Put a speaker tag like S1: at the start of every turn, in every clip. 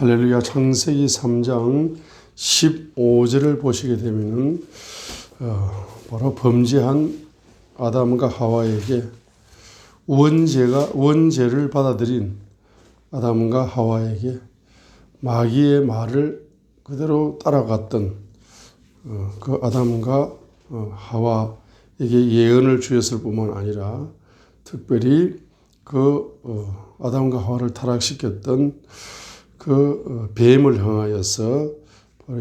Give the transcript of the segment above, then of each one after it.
S1: 할렐루야. 창세기 3장 15절을 보시게 되면은 바로 범죄한 아담과 하와에게 원죄를 받아들인 아담과 하와에게 마귀의 말을 그대로 따라갔던 그 아담과 하와에게 예언을 주었을 뿐만 아니라 특별히 그 아담과 하와를 타락시켰던 그 뱀을 향하여서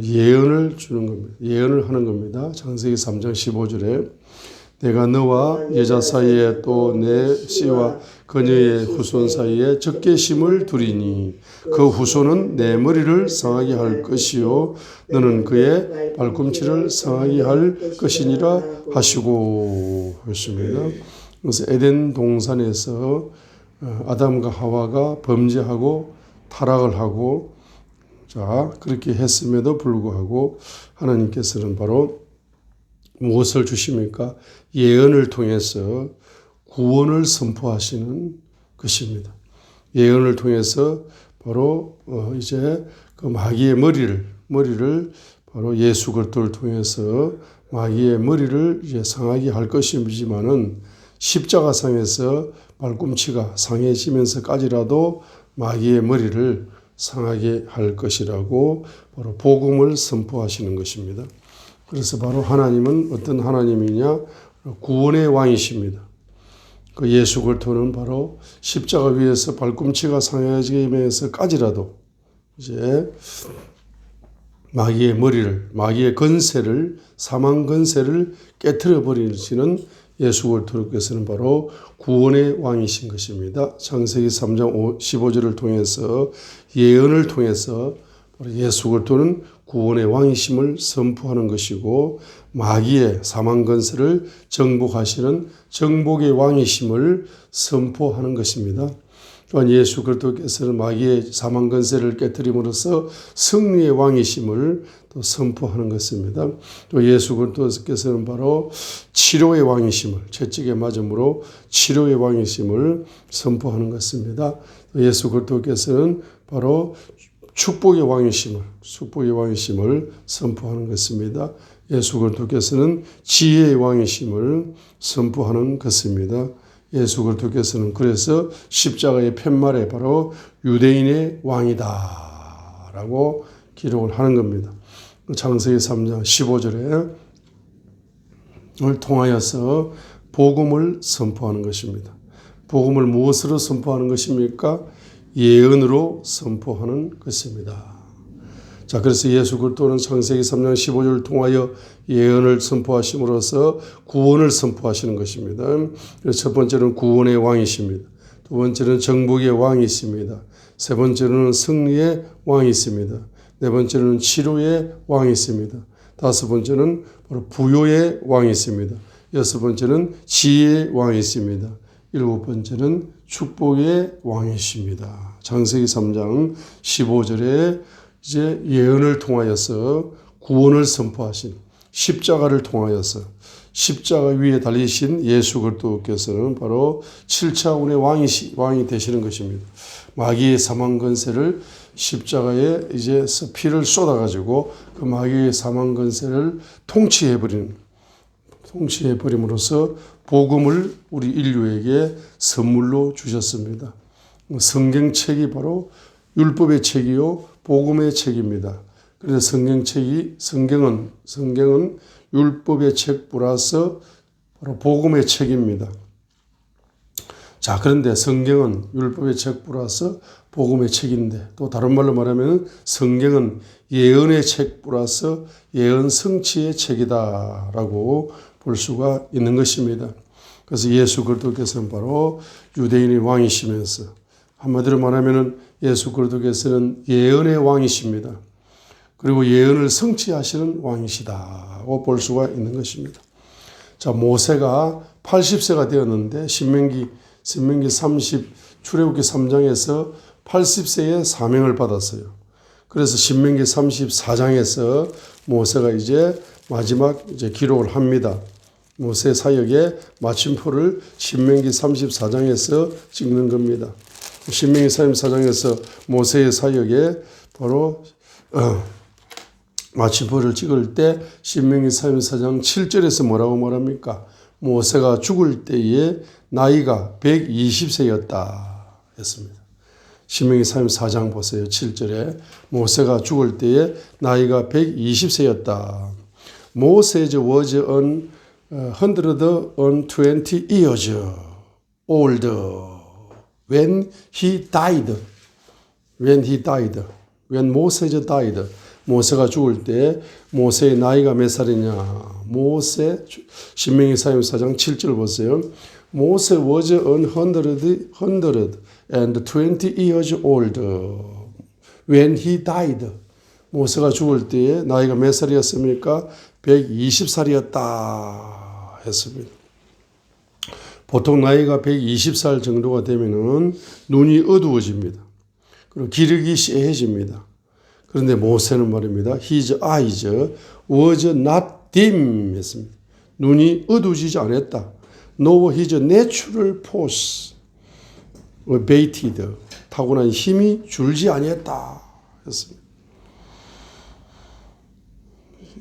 S1: 예언을 주는 겁니다. 예언을 하는 겁니다. 창세기 3장 15절에 내가 너와 여자 사이에 또 내 씨와 그녀의 후손 사이에 적개심을 두리니 그 후손은 내 머리를 상하게 할 것이요 너는 그의 발꿈치를 상하게 할 것이니라 하시고 했습니다. 그래서 에덴 동산에서 아담과 하와가 범죄하고 타락을 하고 그렇게 했음에도 불구하고 하나님께서는 바로 무엇을 주십니까? 예언을 통해서 구원을 선포하시는 것입니다. 예언을 통해서 바로 이제 그 마귀의 머리를 바로 예수 그리스도를 통해서 마귀의 머리를 이제 상하게 할 것이지만은 십자가상에서 발꿈치가 상해지면서까지라도 마귀의 머리를 상하게 할 것이라고 바로 복음을 선포하시는 것입니다. 그래서 바로 하나님은 어떤 하나님이냐? 구원의 왕이십니다. 그 예수 그리스도는 바로 십자가 위에서 발꿈치가 상해지면서까지라도 이제 마귀의 권세를, 사망 권세를 깨트려 버리시는 예수 그리스도께서는 바로 구원의 왕이신 것입니다. 창세기 3장 15절을 통해서 예언을 통해서 예수 그리스도는 구원의 왕이심을 선포하는 것이고 마귀의 사망 권세를 정복하시는 정복의 왕이심을 선포하는 것입니다. 또한 예수 그리스도께서는 마귀의 사망 권세를 깨뜨림으로써 승리의 왕이심을 또 선포하는 것입니다. 또 예수 그리스도께서는 바로 치료의 왕이심을 채찍에 맞음으로 치료의 왕이심을 선포하는 것입니다. 예수 그리스도께서는 바로 축복의 왕이심을 선포하는 것입니다. 예수 그리스도께서는 지혜의 왕이심을 선포하는 것입니다. 예수 그리스도께서는 그래서 십자가의 팻말에 바로 유대인의 왕이다 라고 기록을 하는 겁니다. 창세기 3장 15절에 을 통하여서 복음을 선포하는 것입니다. 복음을 무엇으로 선포하는 것입니까? 예언으로 선포하는 것입니다. 자, 그래서 예수 그리스도는 창세기 3장 15절을 통하여 예언을 선포하심으로써 구원을 선포하시는 것입니다. 그래서 첫 번째는 구원의 왕이십니다. 두 번째는 정복의 왕이십니다. 세 번째는 승리의 왕이 있습니다. 네 번째는 치료의 왕이 있습니다. 다섯 번째는 바로 부요의 왕이 있습니다. 여섯 번째는 지혜의 왕이 있습니다. 일곱 번째는 축복의 왕이십니다. 창세기 3장 15절에 이제 예언을 통하여서 구원을 선포하신 십자가를 통하여서 십자가 위에 달리신 예수 그리스도께서는 바로 7차원의 왕이 되시는 것입니다. 마귀의 사망 권세를 십자가에 이제 피를 쏟아가지고 그 마귀의 사망 권세를 통치해버림으로써 복음을 우리 인류에게 선물로 주셨습니다. 성경책이 바로 율법의 책이요 복음의 책입니다. 그래서 성경은 율법의 책 플러스 바로 복음의 책입니다. 자, 그런데 성경은 율법의 책 플러스 복음의 책인데 또 다른 말로 말하면 성경은 예언의 책 플러스 예언 성취의 책이다라고 볼 수가 있는 것입니다. 그래서 예수 그리스도께서는 바로 유대인의 왕이시면서 한마디로 말하면 예수 그리스도께서는 예언의 왕이십니다. 그리고 예언을 성취하시는 왕이시다고 볼 수가 있는 것입니다. 자, 모세가 80세가 되었는데 신명기 30 출애굽기 3장에서 80세의 사명을 받았어요. 그래서 신명기 34장에서 모세가 이제 마지막 기록을 합니다. 모세 사역의 마침표를 신명기 34장에서 찍는 겁니다. 신명기 34장에서 모세의 사역에 바로 마침표를 찍을 때 신명기 34장 7절에서 뭐라고 말합니까? 모세가 죽을 때에 나이가 120세였다 했습니다. 신명기 34장 보세요. 7절에 모세가 죽을 때에 나이가 120세였다. Moses was 120 years old when he died. When Moses died. 모세가 죽을 때 모세의 나이가 몇 살이냐? 모세 신명기 34장 7절 보세요. Moses was 120 years old when he died. 모세가 죽을 때에 나이가 몇 살이었습니까? 120살이었다 했습니다. 보통 나이가 120살 정도가 되면은 눈이 어두워집니다. 그리고 기력이 쎄해집니다. 그런데 모세는 말입니다. His eyes was not dim 했습니다. 눈이 어두워지지 않았다. Nor his natural force abated. 타고난 힘이 줄지 아니했다 했습니다.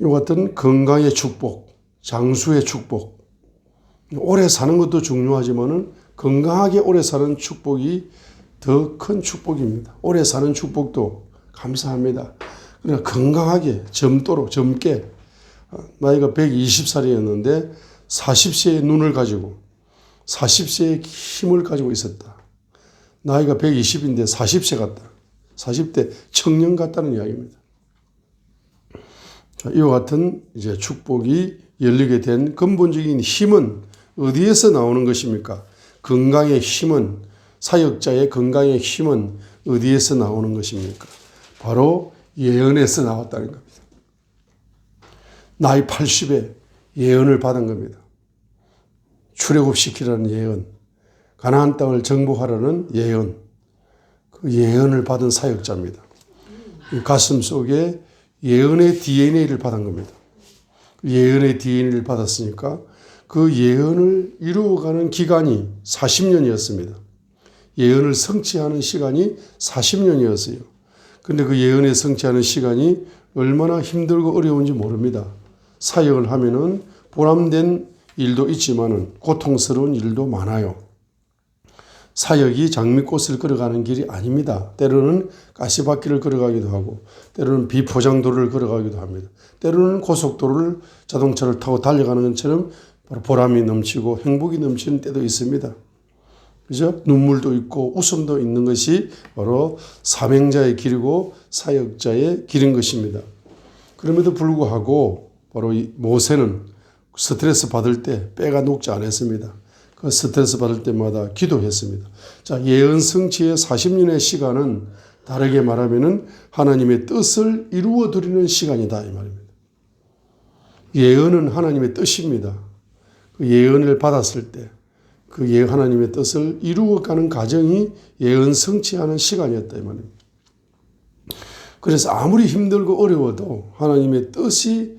S1: 이와 같은 건강의 축복, 장수의 축복. 오래 사는 것도 중요하지만은 건강하게 오래 사는 축복이 더 큰 축복입니다. 오래 사는 축복도 감사합니다. 그러나 건강하게 젊게 나이가 120살이었는데 40세의 눈을 가지고 40세의 힘을 가지고 있었다. 나이가 120인데 40세 같다. 40대 청년 같다는 이야기입니다. 이와 같은 이제 축복이 열리게 된 근본적인 힘은 어디에서 나오는 것입니까? 건강의 힘은, 사역자의 건강의 힘은 어디에서 나오는 것입니까? 바로 예언에서 나왔다는 겁니다. 나이 80에 예언을 받은 겁니다. 출애굽시키라는 예언, 가나안 땅을 정복하라는 예언, 그 예언을 받은 사역자입니다. 이 가슴 속에 예언의 DNA를 받은 겁니다. 예언의 DNA를 받았으니까 그 예언을 이루어가는 기간이 40년이었습니다. 예언을 성취하는 시간이 40년이었어요. 그런데 그 예언에 성취하는 시간이 얼마나 힘들고 어려운지 모릅니다. 사역을 하면은 보람된 일도 있지만은 고통스러운 일도 많아요. 사역이 장미꽃을 걸어가는 길이 아닙니다. 때로는 가시밭길을 걸어가기도 하고 때로는 비포장도로를 걸어가기도 합니다. 때로는 고속도로를 자동차를 타고 달려가는 것처럼 바로 보람이 넘치고 행복이 넘치는 때도 있습니다. 그죠? 눈물도 있고 웃음도 있는 것이 바로 사명자의 길이고 사역자의 길인 것입니다. 그럼에도 불구하고 바로 이 모세는 스트레스 받을 때 빼가 녹지 않았습니다. 그 스트레스 받을 때마다 기도했습니다. 자, 예언 성취의 40년의 시간은 다르게 말하면은 하나님의 뜻을 이루어 드리는 시간이다 이 말입니다. 예언은 하나님의 뜻입니다. 그 예언을 받았을 때 그 하나님의 뜻을 이루어가는 과정이 예언 성취하는 시간이었다 이 말입니다. 그래서 아무리 힘들고 어려워도 하나님의 뜻이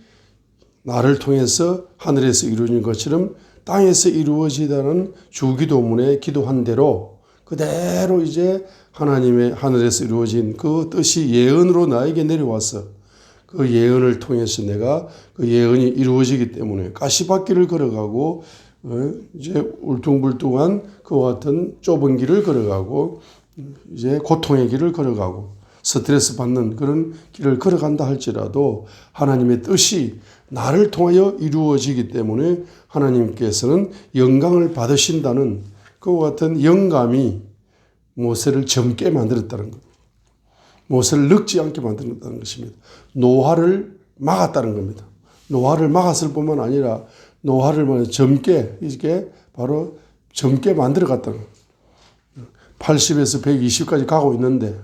S1: 나를 통해서 하늘에서 이루어진 것처럼 땅에서 이루어지다는 주기도문에 기도한 대로 그대로 이제 하나님의 하늘에서 이루어진 그 뜻이 예언으로 나에게 내려와서 그 예언을 통해서 내가 그 예언이 이루어지기 때문에 가시밭길을 걸어가고 이제 울퉁불퉁한 그와 같은 좁은 길을 걸어가고 이제 고통의 길을 걸어가고 스트레스 받는 그런 길을 걸어간다 할지라도 하나님의 뜻이 나를 통하여 이루어지기 때문에 하나님께서는 영광을 받으신다는 그와 같은 영감이 모세를 젊게 만들었다는 것. 모세를 늙지 않게 만들었다는 것입니다. 노화를 막았다는 겁니다. 노화를 막았을 뿐만 아니라 노화를 젊게 이게 바로 젊게 만들어갔다는 거예요. 80에서 120까지 가고 있는데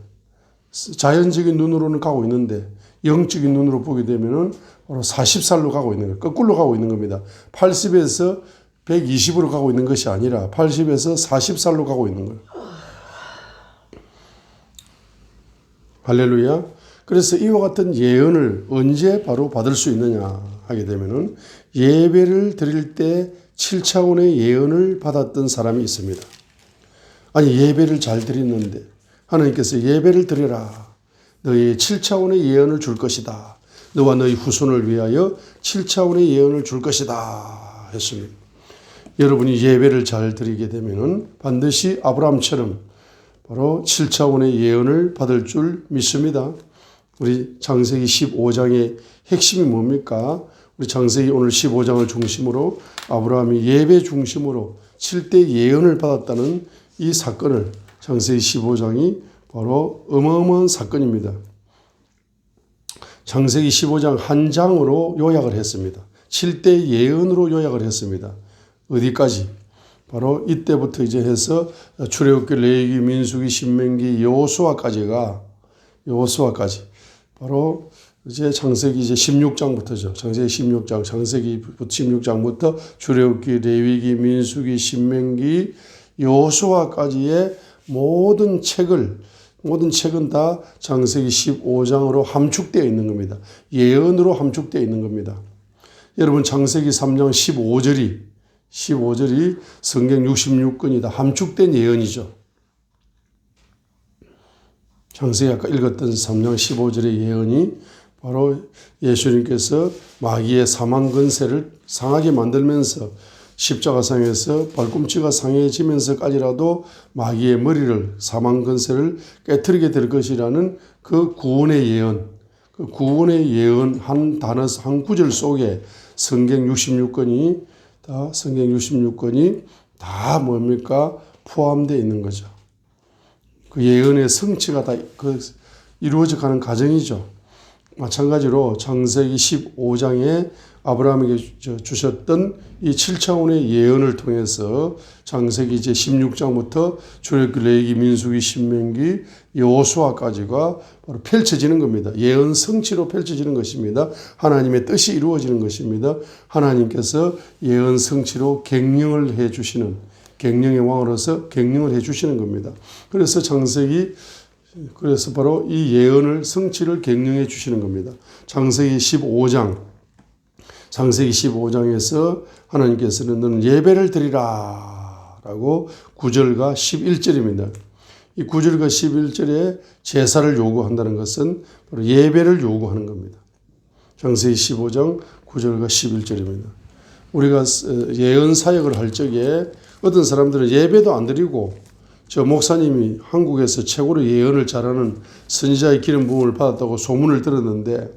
S1: 자연적인 눈으로는 가고 있는데 영적인 눈으로 보게 되면은 바로 40살로 가고 있는 거예요. 거꾸로 가고 있는 겁니다. 80에서 120으로 가고 있는 것이 아니라 80에서 40살로 가고 있는 거예요. 할렐루야. 그래서 이와 같은 예언을 언제 바로 받을 수 있느냐 하게 되면은 예배를 드릴 때 7차원의 예언을 받았던 사람이 있습니다. 아니 예배를 잘 드리는데 하나님께서 예배를 드려라. 너희 7차원의 예언을 줄 것이다. 너와 너희 후손을 위하여 7차원의 예언을 줄 것이다 했습니다. 여러분이 예배를 잘 드리게 되면은 반드시 아브라함처럼 바로 7차원의 예언을 받을 줄 믿습니다. 우리 창세기 15장의 핵심이 뭡니까? 우리 창세기 오늘 15장을 중심으로 아브라함이 예배 중심으로 7대 예언을 받았다는 이 사건을 창세기 15장이 바로 어마어마한 사건입니다. 창세기 15장 한 장으로 요약을 했습니다. 7대 예언으로 요약을 했습니다. 어디까지? 바로 이때부터 이제 해서 출애굽기, 레위기, 민수기, 신명기, 여호수아까지가 바로 이제 창세기 이제 16장부터죠. 창세기 16장, 창세기 16장부터 출애굽기, 레위기, 민수기, 신명기, 여호수아까지의 모든 책은 다 창세기 15장으로 함축되어 있는 겁니다. 예언으로 함축되어 있는 겁니다. 여러분 창세기 3장 15절이 성경 66권이 다 함축된 예언이죠. 창세기 아까 읽었던 3장 15절의 예언이 바로 예수님께서 마귀의 사망 권세를 상하게 만들면서 십자가상에서 발꿈치가 상해지면서까지라도 마귀의 머리를 사망 권세를 깨트리게 될 것이라는 그 구원의 예언, 그 구원의 예언 한 단어 한 구절 속에 성경 66권이 다 뭡니까? 포함되어 있는 거죠. 그 예언의 성취가 다 이루어져 가는 과정이죠. 마찬가지로 창세기 15장에 아브라함에게 주셨던 이 7차원의 예언을 통해서 창세기 이제 16장부터 출애굽기, 레위기, 민수기, 신명기, 여호수아까지가 바로 펼쳐지는 겁니다. 예언 성취로 펼쳐지는 것입니다. 하나님의 뜻이 이루어지는 것입니다. 하나님께서 예언 성취로 갱령을 해 주시는, 갱령의 왕으로서 갱령을 해 주시는 겁니다. 그래서 바로 이 예언을 성취를 갱령해 주시는 겁니다. 창세기 15장에서 하나님께서는 너는 예배를 드리라 라고 9절과 11절입니다. 이 9절과 11절에 제사를 요구한다는 것은 바로 예배를 요구하는 겁니다. 창세기 15장 9절과 11절입니다. 우리가 예언 사역을 할 적에 어떤 사람들은 예배도 안 드리고 저 목사님이 한국에서 최고로 예언을 잘하는 선지자의 기름 부음을 받았다고 소문을 들었는데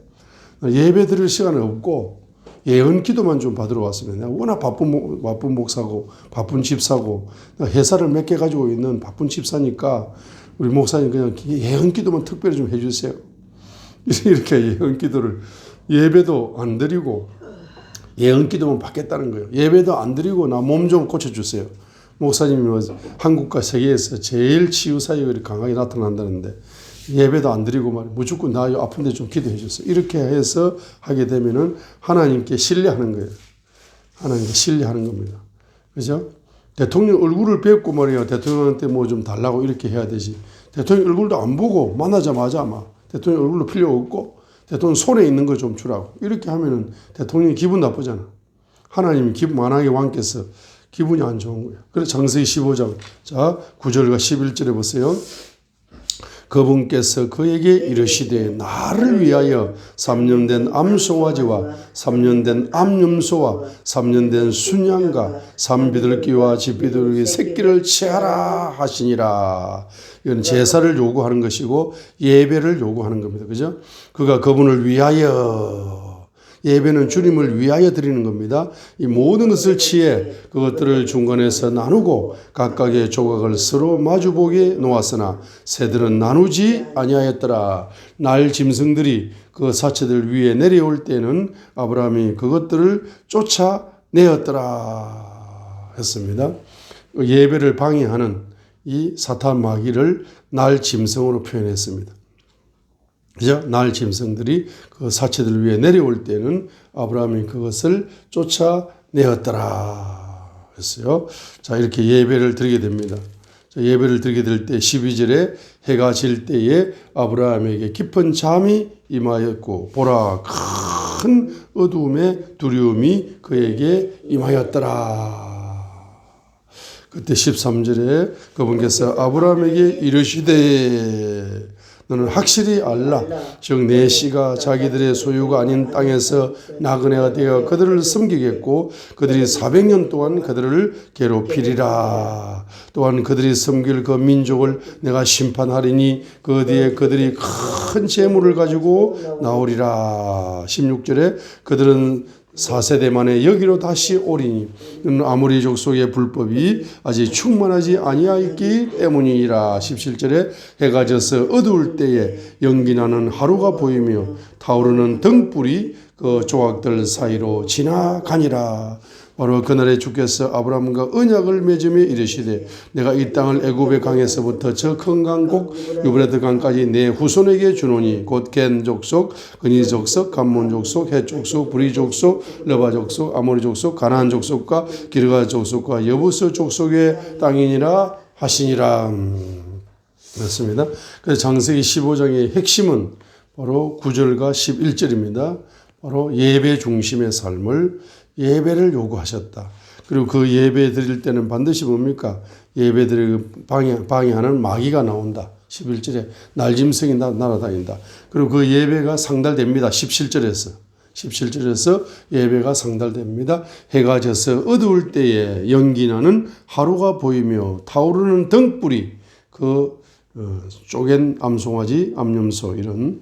S1: 예배 드릴 시간은 없고 예언 기도만 좀 받으러 왔습니다. 내가 워낙 바쁜 목사고 바쁜 집사고 회사를 몇 개 가지고 있는 바쁜 집사니까 우리 목사님 그냥 예언 기도만 특별히 좀 해주세요. 이렇게 예언 기도를 예배도 안 드리고 예언 기도만 받겠다는 거예요. 예배도 안 드리고 나 몸 좀 고쳐주세요. 목사님이 한국과 세계에서 제일 치유 사역이 강하게 나타난다는데 예배도 안 드리고 말이야. 무조건 나 아픈데 좀 기도해 주세요. 이렇게 해서 하게 되면은 하나님께 신뢰하는 거예요. 하나님께 신뢰하는 겁니다. 그죠? 대통령 얼굴을 뵙고 말이야. 대통령한테 뭐 좀 달라고 이렇게 해야 되지. 대통령 얼굴도 안 보고 만나자마자 막 대통령 얼굴로 필요 없고 대통령 손에 있는 거 좀 주라고. 이렇게 하면은 대통령이 기분 나쁘잖아. 하나님이 만왕의 왕께서 기분이 안 좋은 거예요. 그래서 창세기 15장. 자, 9절과 11절에 보세요. 그분께서 그에게 이르시되 나를 위하여 3년 된 암송아지와 3년 된 암염소와 3년 된 순양과 산비둘기와 집비둘기 새끼를 취하라 하시니라. 이건 제사를 요구하는 것이고 예배를 요구하는 겁니다. 그죠? 그가 그분을 위하여, 예배는 주님을 위하여 드리는 겁니다. 이 모든 것을 취해 그것들을 중간에서 나누고 각각의 조각을 서로 마주보게 놓았으나 새들은 나누지 아니하였더라. 날 짐승들이 그 사체들 위에 내려올 때는 아브라함이 그것들을 쫓아내었더라 했습니다. 예배를 방해하는 이 사탄 마귀를 날 짐승으로 표현했습니다. 그죠? 날 짐승들이 그 사체들 위에 내려올 때는 아브라함이 그것을 쫓아내었더라 했어요. 자, 이렇게 예배를 드리게 됩니다. 자, 예배를 드리게 될 때 12절에 해가 질 때에 아브라함에게 깊은 잠이 임하였고 보라 큰 어두움의 두려움이 그에게 임하였더라. 그때 13절에 그분께서 아브라함에게 이르시되 너는 확실히 알라. 즉 내 씨가 자기들의 소유가 아닌 땅에서 나그네가 되어 그들을 섬기겠고 그들이 400년 동안 그들을 괴롭히리라. 또한 그들이 섬길 그 민족을 내가 심판하리니 그 뒤에 그들이 큰 재물을 가지고 나오리라. 16절에 그들은 4세대 만에 여기로 다시 오리니 아모리 족속의 불법이 아직 충만하지 아니하였기 때문이라. 17절에 해가 져서 어두울 때에 연기나는 하루가 보이며 타오르는 등불이 그 조각들 사이로 지나가니라. 바로 그날에 주께서 아브라함과 언약을 맺으며 이르시되 내가 이 땅을 애굽의 강에서부터 저 큰 강 곧 유브라트 강까지 내 후손에게 주노니 곧 겐 족속, 그니 족속, 감몬 족속, 헷 족속, 브리 족속, 러바 족속, 아모리 족속, 가나안 족속과 기르가 족속과 여부스 족속의 땅이니라 하시니라. 그렇습니다. 그래서 창세기 15장의 핵심은 바로 9절과 11절입니다. 바로 예배 중심의 삶을 예배를 요구하셨다. 그리고 그 예배 드릴 때는 반드시 뭡니까? 예배 드릴 방해하는 마귀가 나온다. 11절에 날짐승이 날아다닌다. 그리고 그 예배가 상달됩니다. 17절에서 예배가 상달됩니다. 해가 져서 어두울 때에 연기나는 하루가 보이며 타오르는 등불이 그 쪼갠 암송아지, 암염소 이런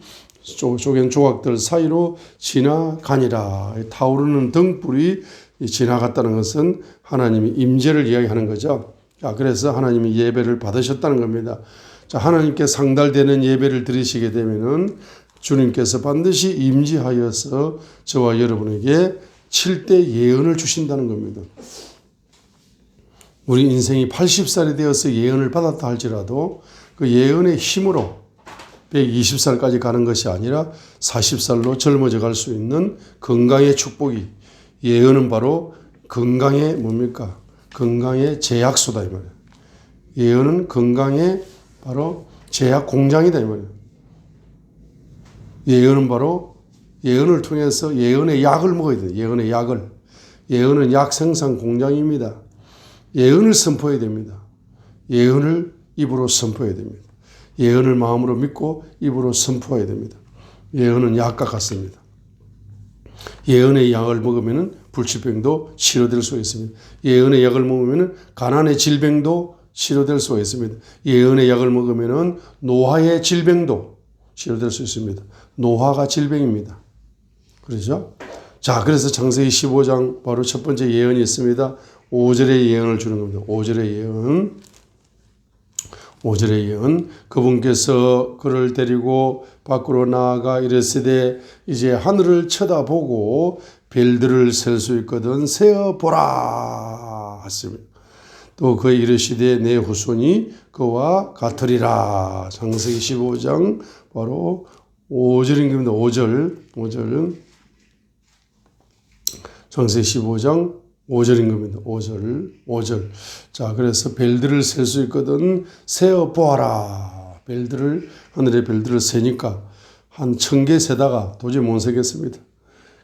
S1: 쪼갠 조각들 사이로 지나가니라. 타오르는 등불이 지나갔다는 것은 하나님이 임재를 이야기하는 거죠. 자, 그래서 하나님이 예배를 받으셨다는 겁니다. 자, 하나님께 상달되는 예배를 드리시게 되면은 주님께서 반드시 임재하여서 저와 여러분에게 7대 예언을 주신다는 겁니다. 우리 인생이 80살이 되어서 예언을 받았다 할지라도 그 예언의 힘으로 120살까지 가는 것이 아니라 40살로 젊어져 갈 수 있는 건강의 축복이, 예언은 바로 건강의 뭡니까? 건강의 제약소다 이 말이에요. 예언은 건강의 바로 제약 공장이다 이 말이에요. 예언은 바로 예언을 통해서 예언의 약을 먹어야 돼요. 예언의 약을. 예언은 약 생산 공장입니다. 예언을 선포해야 됩니다. 예언을 입으로 선포해야 됩니다. 예언을 마음으로 믿고 입으로 선포해야 됩니다. 예언은 약과 같습니다. 예언의 약을 먹으면 불치병도 치료될 수 있습니다. 예언의 약을 먹으면 가난의 질병도 치료될 수 있습니다. 예언의 약을 먹으면 노화의 질병도 치료될 수 있습니다. 노화가 질병입니다. 그렇죠? 자, 그래서 창세기 15장 바로 첫 번째 예언이 있습니다. 5절의 예언을 주는 겁니다. 5절의 예언. 5절의 예언. 그분께서 그를 데리고 밖으로 나아가 이르시되 이제 하늘을 쳐다보고 별들을 셀 수 있거든 세어보라 하십니다. 또 그 이르시되 내 후손이 그와 같으리라. 창세기 15장 바로 5절인 겁니다. 5절. 창세기 15장 5절인 겁니다. 5절. 자, 그래서 별들을 셀 수 있거든 세어 보아라. 하늘의 별들을 세니까 한 1000개 세다가 도저히 못 세겠습니다.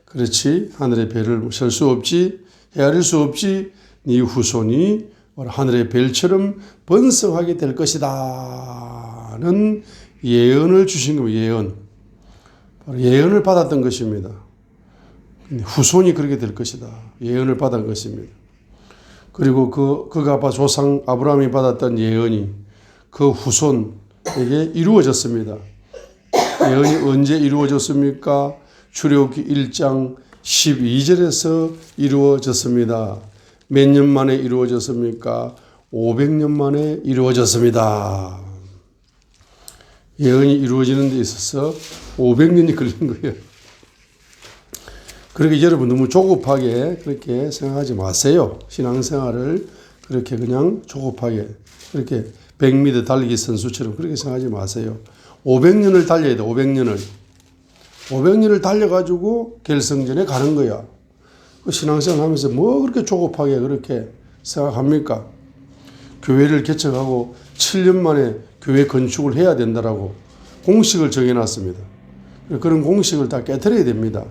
S1: 그렇지. 하늘의 별을 셀 수 없지. 헤아릴 수 없지. 네 후손이 하늘의 별처럼 번성하게 될 것이다는 예언을 주신 겁니다. 예언. 바로 예언을 받았던 것입니다. 후손이 그렇게 될 것이다. 예언을 받은 것입니다. 그리고 그가 조상 아브라함이 받았던 예언이 그 후손에게 이루어졌습니다. 예언이 언제 이루어졌습니까? 출애굽기 1장 12절에서 이루어졌습니다. 몇 년 만에 이루어졌습니까? 500년 만에 이루어졌습니다. 예언이 이루어지는 데 있어서 500년이 걸린 거예요. 그렇게 여러분 너무 조급하게 그렇게 생각하지 마세요. 신앙생활을 그렇게 그냥 조급하게 그렇게 100m 달리기 선수처럼 그렇게 생각하지 마세요. 500년을 달려야 돼. 500년을 달려가지고 결승전에 가는 거야. 그 신앙생활 하면서 뭐 그렇게 조급하게 그렇게 생각합니까? 교회를 개척하고 7년 만에 교회 건축을 해야 된다라고 공식을 정해놨습니다. 그런 공식을 다 깨트려야 됩니다.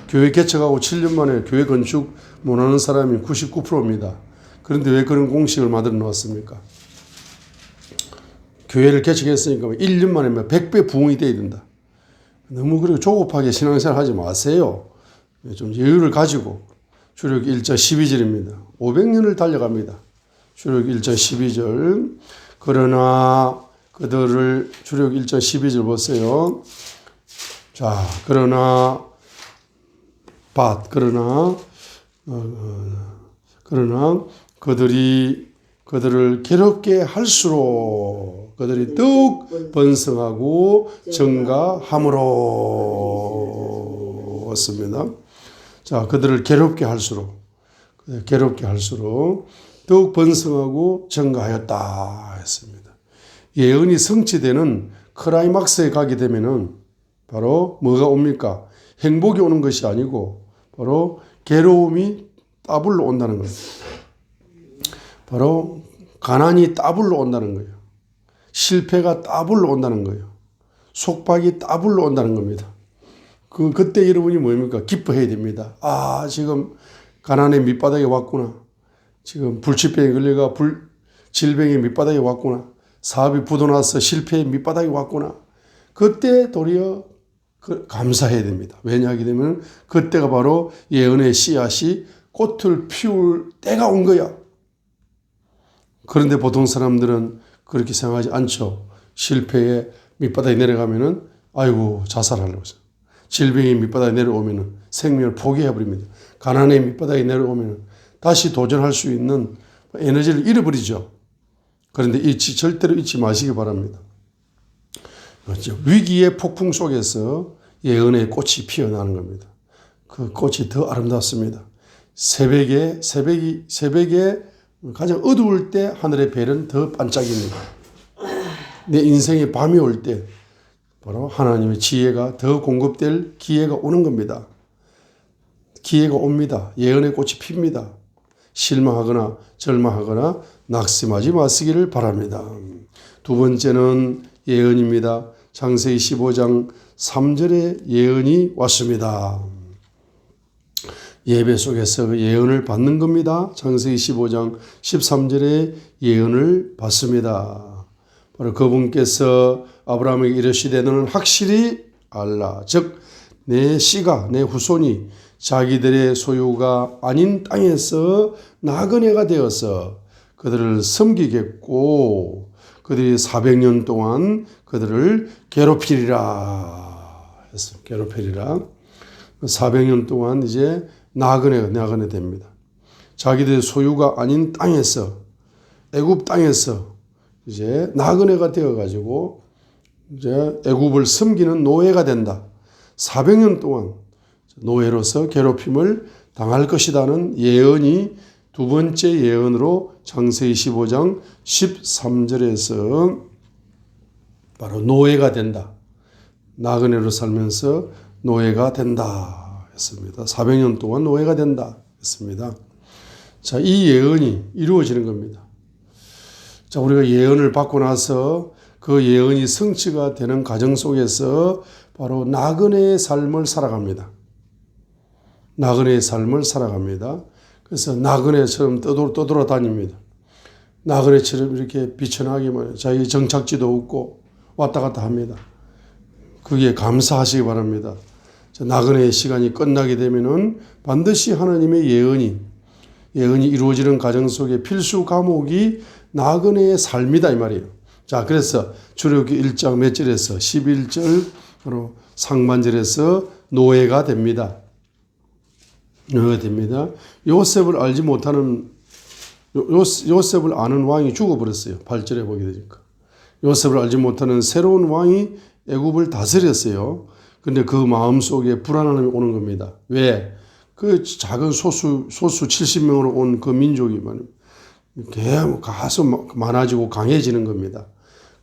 S1: 교회 개척하고 7년 만에 교회 건축 못하는 사람이 99%입니다. 그런데 왜 그런 공식을 만들어 놓았습니까? 교회를 개척했으니까 1년 만에 100배 부흥이 돼야 된다. 너무 그렇게 조급하게 신앙생활 하지 마세요. 좀 여유를 가지고. 출애굽기 1장 12절입니다. 500년을 달려갑니다. 출애굽기 1장 12절. 그러나 그들을 출애굽기 1장 12절 보세요. 자, 그러나 그들을 괴롭게 할수록 그들이 더욱 번성하고 증가함으로 습니다. 자, 그들을 괴롭게 할수록 더욱 번성하고 증가하였다 했습니다. 예언이 성취되는 클라이막스에 가게 되면은 바로 뭐가 옵니까? 행복이 오는 것이 아니고 바로 괴로움이 따블로 온다는 거예요. 바로 가난이 따블로 온다는 거예요. 실패가 따블로 온다는 거예요. 속박이 따블로 온다는 겁니다. 그때 여러분이 뭡니까? 기뻐해야 됩니다. 아, 지금 가난의 밑바닥에 왔구나. 지금 불치병에 걸려가 질병의 밑바닥에 왔구나. 사업이 부도나서 실패의 밑바닥에 왔구나. 그때 도리어 감사해야 됩니다. 왜냐하게 되면 그때가 바로 예언의 씨앗이 꽃을 피울 때가 온 거야. 그런데 보통 사람들은 그렇게 생각하지 않죠. 실패의 밑바닥에 내려가면은 아이고 자살하려고 해서. 질병의 밑바닥에 내려오면은 생명을 포기해버립니다. 가난의 밑바닥에 내려오면은 다시 도전할 수 있는 에너지를 잃어버리죠. 그런데 절대로 잊지 마시기 바랍니다. 그렇죠. 위기의 폭풍 속에서 예언의 꽃이 피어나는 겁니다. 그 꽃이 더 아름답습니다. 새벽에 가장 어두울 때 하늘의 별은 더 반짝입니다. 내 인생의 밤이 올 때 바로 하나님의 지혜가 더 공급될 기회가 오는 겁니다. 기회가 옵니다. 예언의 꽃이 핍니다. 실망하거나 절망하거나 낙심하지 마시기를 바랍니다. 두 번째는 예언입니다. 창세기 15장 3절에 예언이 왔습니다. 예배 속에서 그 예언을 받는 겁니다. 창세기 15장 13절에 예언을 받습니다. 바로 그분께서 아브라함에게 이르시되 너는 확실히 알라. 즉 내 씨가 내 후손이 자기들의 소유가 아닌 땅에서 나그네가 되어서 그들을 섬기겠고 그들이 400년 동안 그들을 괴롭히리라 했어요. 괴롭히리라. 400년 동안 이제 나그네 됩니다. 자기들의 소유가 아닌 땅에서 애굽 땅에서 이제 나그네가 되어 가지고 이제 애굽을 섬기는 노예가 된다. 400년 동안 노예로서 괴롭힘을 당할 것이라는 예언이 두 번째 예언으로 창세기 15장 13절에서 바로 노예가 된다. 나그네로 살면서 노예가 된다 했습니다. 400년 동안 노예가 된다 했습니다. 자, 이 예언이 이루어지는 겁니다. 자, 우리가 예언을 받고 나서 그 예언이 성취가 되는 과정 속에서 바로 나그네의 삶을 살아갑니다. 나그네의 삶을 살아갑니다. 그래서 나그네처럼 떠돌아다닙니다. 나그네처럼 이렇게 비천하게 자기 정착지도 없고 왔다 갔다 합니다. 그게 감사하시기 바랍니다. 나그네의 시간이 끝나게 되면은 반드시 하나님의 예언이 이루어지는 과정 속에 필수 과목이 나그네의 삶이다 이 말이에요. 자, 그래서 출애굽기 1장 몇 절에서 11절로 상반절에서 노예가 됩니다. 노예가 됩니다. 요셉을 알지 못하는 요셉을 아는 왕이 죽어버렸어요. 8절에 보게 되니까. 요셉을 알지 못하는 새로운 왕이 애굽을 다스렸어요. 근데 그 마음속에 불안함이 오는 겁니다. 왜? 그 작은 소수 70명으로 온 그 민족이 계속 많아지고 강해지는 겁니다.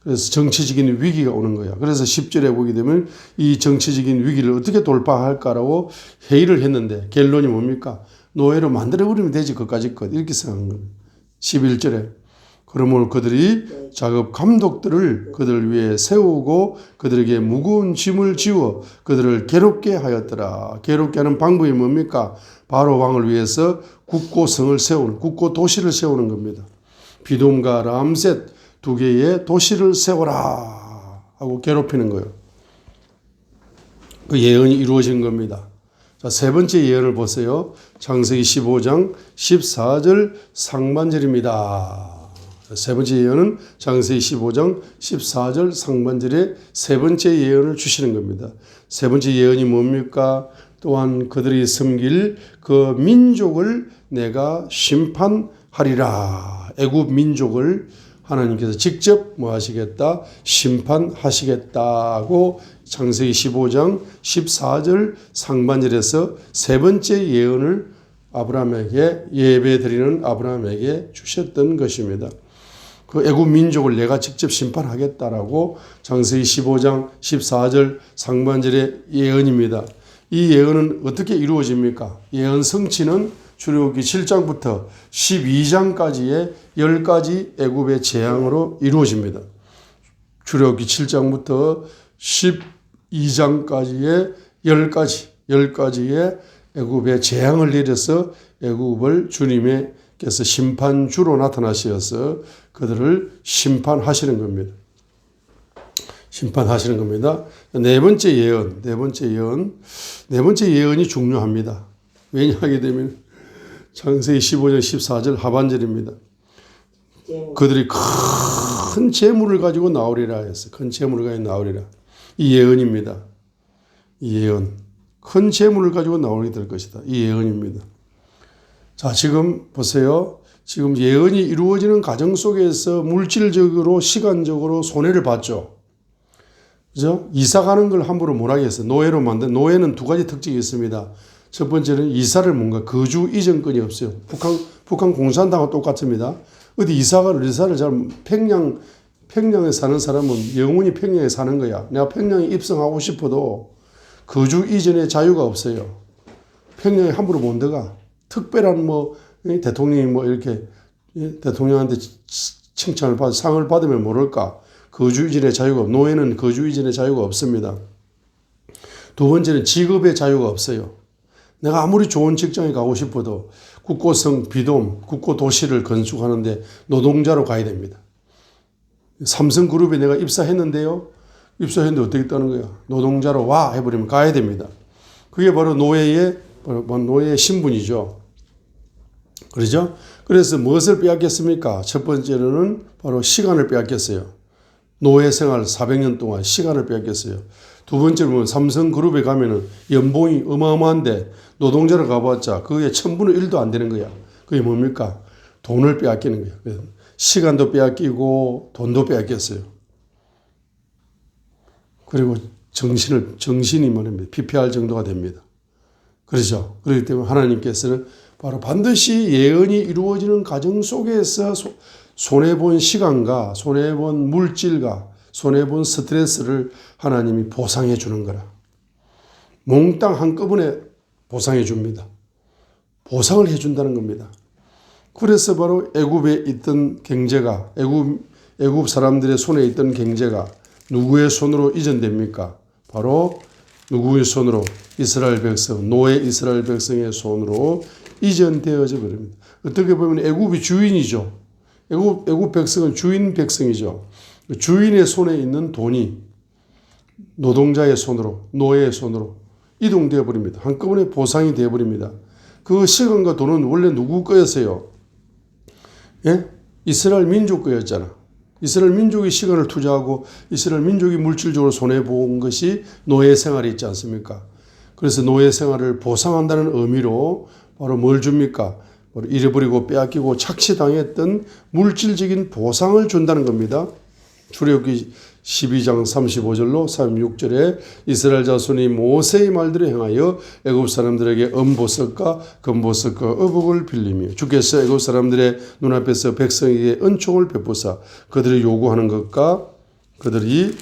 S1: 그래서 정치적인 위기가 오는 거야. 그래서 10절에 보게 되면 이 정치적인 위기를 어떻게 돌파할까라고 회의를 했는데 결론이 뭡니까? 노예로 만들어버리면 되지 그까짓 것. 이렇게 생각한 겁니다. 11절에 그러므로 그들이 작업 감독들을 그들 위에 세우고 그들에게 무거운 짐을 지워 그들을 괴롭게 하였더라. 괴롭게 하는 방법이 뭡니까? 바로 왕을 위해서 국고성을 세우는 국고 도시를 세우는 겁니다. 비돔과 람셋 두 개의 도시를 세워라 하고 괴롭히는 거예요. 그 예언이 이루어진 겁니다. 자, 세 번째 예언을 보세요. 창세기 15장 14절 상반절입니다. 세 번째 예언은 창세기 15장 14절 상반절에 세 번째 예언을 주시는 겁니다. 세 번째 예언이 뭡니까? 또한 그들이 섬길 그 민족을 내가 심판하리라. 애굽 민족을 하나님께서 직접 뭐 하시겠다? 심판하시겠다고 창세기 15장 14절 상반절에서 세 번째 예언을 아브라함에게 예배 드리는 아브라함에게 주셨던 것입니다. 그 애굽 민족을 내가 직접 심판하겠다라고 창세기 15장 14절 상반절의 예언입니다. 이 예언은 어떻게 이루어집니까? 예언 성취는 출애굽기 7장부터 12장까지의 10가지 애굽의 재앙으로 이루어집니다. 출애굽기 7장부터 12장까지의 10가지의 애굽의 재앙을 내려서 애굽을 주님께서 심판주로 나타나셔서 그들을 심판하시는 겁니다. 심판하시는 겁니다. 네 번째 예언이 중요합니다. 왜냐하게 되면 창세기 15장 14절 하반절입니다. 그들이 큰 재물을 가지고 나오리라 했어요. 큰 재물을 가지고 나오리라. 이 예언입니다. 이 예언. 큰 재물을 가지고 나오게 될 것이다. 이 예언입니다. 자, 지금 보세요. 지금 예언이 이루어지는 과정 속에서 물질적으로 시간적으로 손해를 봤죠. 그죠? 이사 가는 걸 함부로 못 하겠어요. 노예로 만든 노예는 두 가지 특징이 있습니다. 첫 번째는 이사를 뭔가 거주 이전권이 없어요. 북한 공산당과 똑같습니다. 어디 이사를 잘 평양에 사는 사람은 영원히 평양에 사는 거야. 내가 평양에 입성하고 싶어도 거주 이전의 자유가 없어요. 평양에 함부로 못 들어가. 특별한 대통령이 이렇게 대통령한테 칭찬을 받아 상을 받으면 모를까. 거주 이전의 자유가 노예는 거주 이전의 자유가 없습니다. 두 번째는 직업의 자유가 없어요. 내가 아무리 좋은 직장에 가고 싶어도 국고성 비돔, 국고도시를 건축하는데 노동자로 가야 됩니다. 삼성그룹에 내가 입사했는데요. 입사했는데 어떻게 따는 거야? 노동자로 와 해버리면 가야 됩니다. 그게 바로 노예의 신분이죠. 그렇죠? 그래서 무엇을 빼앗겼습니까? 첫 번째로는 바로 시간을 빼앗겼어요. 노예 생활 400년 동안 시간을 빼앗겼어요. 두 번째로는 삼성그룹에 가면은 연봉이 어마어마한데 노동자로 가봤자 그게 1000분의 1도 안 되는 거야. 그게 뭡니까? 돈을 빼앗기는 거야. 시간도 빼앗기고 돈도 빼앗겼어요. 그리고 정신이 말입니다. 피폐할 정도가 됩니다. 그렇죠? 그렇기 때문에 하나님께서는 바로 반드시 예언이 이루어지는 과정 속에서 손해본 시간과 손해본 물질과 손해본 스트레스를 하나님이 보상해 주는 거라. 몽땅 한꺼번에 보상해 줍니다. 보상을 해 준다는 겁니다. 그래서 바로 애굽에 있던 경제가 애굽 사람들의 손에 있던 경제가 누구의 손으로 이전됩니까? 바로 누구의 손으로? 이스라엘 백성, 노예 이스라엘 백성의 손으로 이전되어져 버립니다. 어떻게 보면 애굽이 주인이죠. 애굽 백성은 주인 백성이죠. 주인의 손에 있는 돈이 노동자의 손으로, 노예의 손으로 이동되어 버립니다. 한꺼번에 보상이 되어 버립니다. 그 시간과 돈은 원래 누구 거였어요? 예? 이스라엘 민족 거였잖아. 이스라엘 민족이 시간을 투자하고 이스라엘 민족이 물질적으로 손해본 것이 노예 생활이 있지 않습니까? 그래서 노예 생활을 보상한다는 의미로 바로 뭘 줍니까? 바로 잃어버리고 빼앗기고 착취당했던 물질적인 보상을 준다는 겁니다. 출애굽기 12장 35절로 36절에 이스라엘 자손이 모세의 말대로 행하여 애굽 사람들에게 은보석과 금보석과 어복을 빌리며 주께서 애굽 사람들의 눈앞에서 백성에게 은총을 베푸사 그들이 요구하는 것과 그들이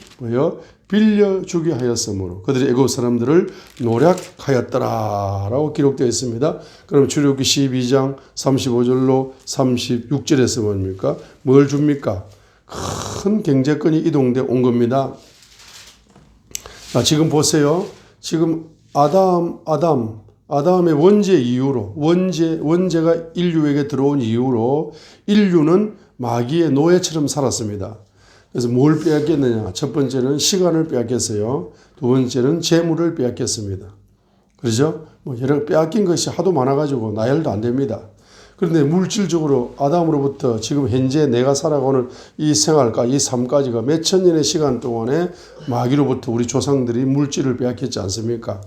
S1: 빌려주게 하였으므로 그들이 애굽 사람들을 노략하였더라 라고 기록되어 있습니다. 그럼 출애굽기 12장 35절로 36절에서 뭡니까? 뭘 줍니까? 큰 경제권이 이동되어 온 겁니다. 자, 지금 보세요. 지금 아담의 원죄 이후로 원죄가 인류에게 들어온 이후로 인류는 마귀의 노예처럼 살았습니다. 그래서 뭘 빼앗겼느냐? 첫 번째는 시간을 빼앗겼어요. 두 번째는 재물을 빼앗겼습니다. 그렇죠? 뭐 여러 빼앗긴 것이 하도 많아가지고 나열도 안 됩니다. 그런데 물질적으로 아담으로부터 지금 현재 내가 살아가는 이 생활과 이 삶까지가 몇천 년의 시간 동안에 마귀로부터 우리 조상들이 물질을 빼앗겼지 않습니까?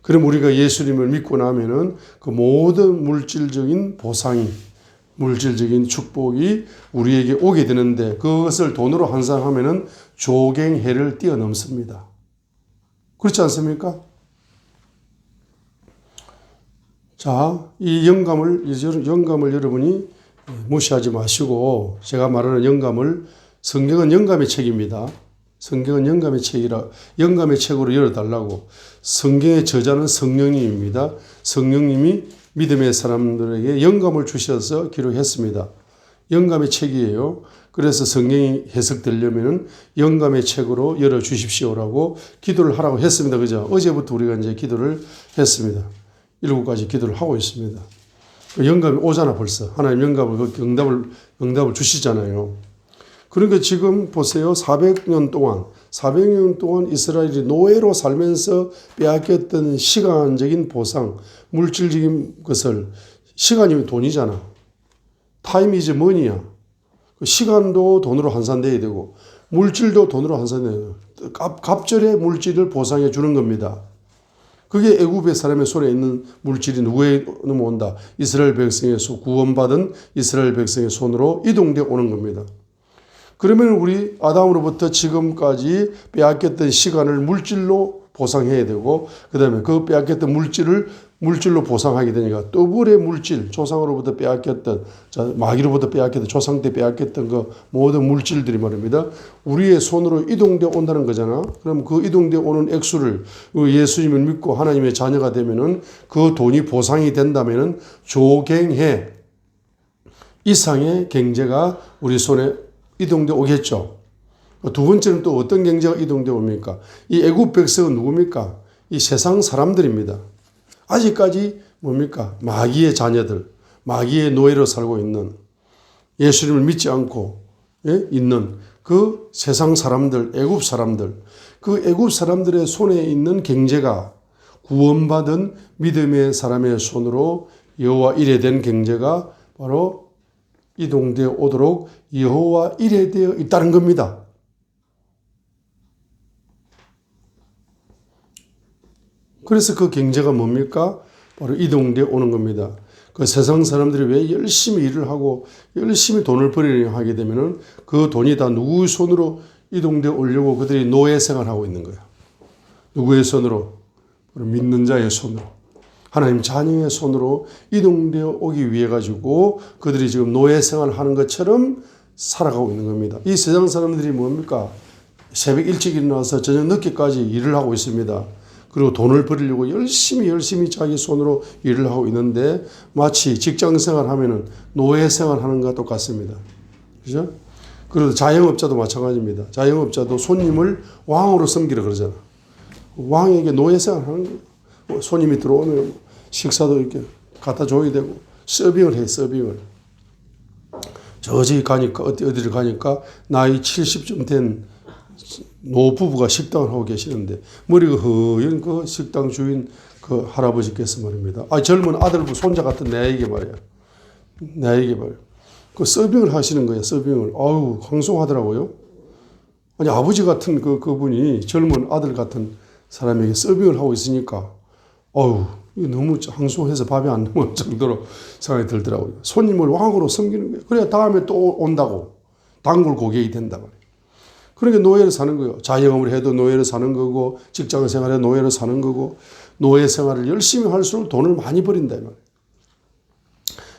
S1: 그럼 우리가 예수님을 믿고 나면은 그 모든 물질적인 보상이, 물질적인 축복이 우리에게 오게 되는데 그것을 돈으로 환산하면은 조갱해를 뛰어넘습니다. 그렇지 않습니까? 자, 이 영감을 여러분이 무시하지 마시고, 제가 말하는 영감을, 성경은 영감의 책입니다. 성경은 영감의 책이라, 영감의 책으로 열어달라고. 성경의 저자는 성령님입니다. 성령님이 믿음의 사람들에게 영감을 주셔서 기록했습니다. 영감의 책이에요. 그래서 성경이 해석되려면 영감의 책으로 열어주십시오라고 기도를 하라고 했습니다. 그죠? 어제부터 우리가 이제 기도를 했습니다. 7가지 기도를 하고 있습니다. 영감이 오잖아 벌써. 하나님 영감을 응답을 주시잖아요. 그러니까 지금 보세요. 400년 동안 이스라엘이 노예로 살면서 빼앗겼던 시간적인 보상, 물질적인 것을, 시간이면 돈이잖아. 타임 이즈 머니야. 시간도 돈으로 환산돼야 되고 물질도 돈으로 환산돼야 돼요. 갑절의 물질을 보상해 주는 겁니다. 그게 애굽의 사람의 손에 있는 물질이 누구에 넘어온다? 이스라엘 백성의 구원받은 이스라엘 백성의 손으로 이동되어 오는 겁니다. 그러면 우리 아담으로부터 지금까지 빼앗겼던 시간을 물질로 보상해야 되고, 그 다음에 그 빼앗겼던 물질로 보상하게 되니까 더블의 물질, 조상으로부터 빼앗겼던, 마귀로부터 빼앗겼던, 조상 때 빼앗겼던 그 모든 물질들이 말입니다. 우리의 손으로 이동되어 온다는 거잖아. 그럼 그 이동되어 오는 액수를 예수님을 믿고 하나님의 자녀가 되면은 그 돈이 보상이 된다면은 조갱해 이상의 경제가 우리 손에 이동되어 오겠죠. 두 번째는 또 어떤 경제가 이동되어 옵니까? 이 애굽 백성은 누굽니까? 이 세상 사람들입니다. 아직까지 뭡니까? 마귀의 자녀들, 마귀의 노예로 살고 있는, 예수님을 믿지 않고 있는 그 세상 사람들, 애굽 사람들, 그 애굽 사람들의 손에 있는 경제가 구원받은 믿음의 사람의 손으로 여호와 일에 된 경제가 바로 이동되어 오도록 여호와 일에 되어 있다는 겁니다. 그래서 그 경제가 뭡니까? 바로 이동되어 오는 겁니다. 그 세상 사람들이 왜 열심히 일을 하고 열심히 돈을 벌이려 하게 되면은 그 돈이 다 누구의 손으로 이동되어 오려고 그들이 노예 생활하고 있는 거예요. 누구의 손으로? 믿는 자의 손으로. 하나님 자녀의 손으로 이동되어 오기 위해 가지고 그들이 지금 노예 생활을 하는 것처럼 살아가고 있는 겁니다. 이 세상 사람들이 뭡니까? 새벽 일찍 일어나서 저녁 늦게까지 일을 하고 있습니다. 그리고 돈을 벌이려고 열심히 자기 손으로 일을 하고 있는데 마치 직장 생활하면은 노예 생활하는 것과 똑같습니다. 그죠? 그리고 자영업자도 마찬가지입니다. 자영업자도 손님을 왕으로 섬기라 그러잖아. 왕에게 노예 생활하는 거예요. 손님이 들어오면 식사도 이렇게 갖다 줘야 되고 서빙을 해요. 서빙을. 저기 가니까 어디를 가니까 나이 70쯤 된 노부부가 식당을 하고 계시는데 머리가 허연 그 식당 주인 그 할아버지께서 말입니다. 젊은 아들부 손자 같은 내에게 말이야. 그 서빙을 하시는 거예요. 서빙을. 아유 황송하더라고요. 아니 아버지 같은 그분이 젊은 아들 같은 사람에게 서빙을 하고 있으니까 이거 너무 황송해서 밥이 안 넘어갈 정도로 생각이 들더라고요. 손님을 왕으로 섬기는 거예요. 그래야 다음에 또 온다고. 단골 고객이 된다 말이에요. 그러니까 노예를 사는 거예요. 자영업을 해도 노예를 사는 거고 직장 생활에 노예를 사는 거고 노예 생활을 열심히 할수록 돈을 많이 버린다 이 말이에요.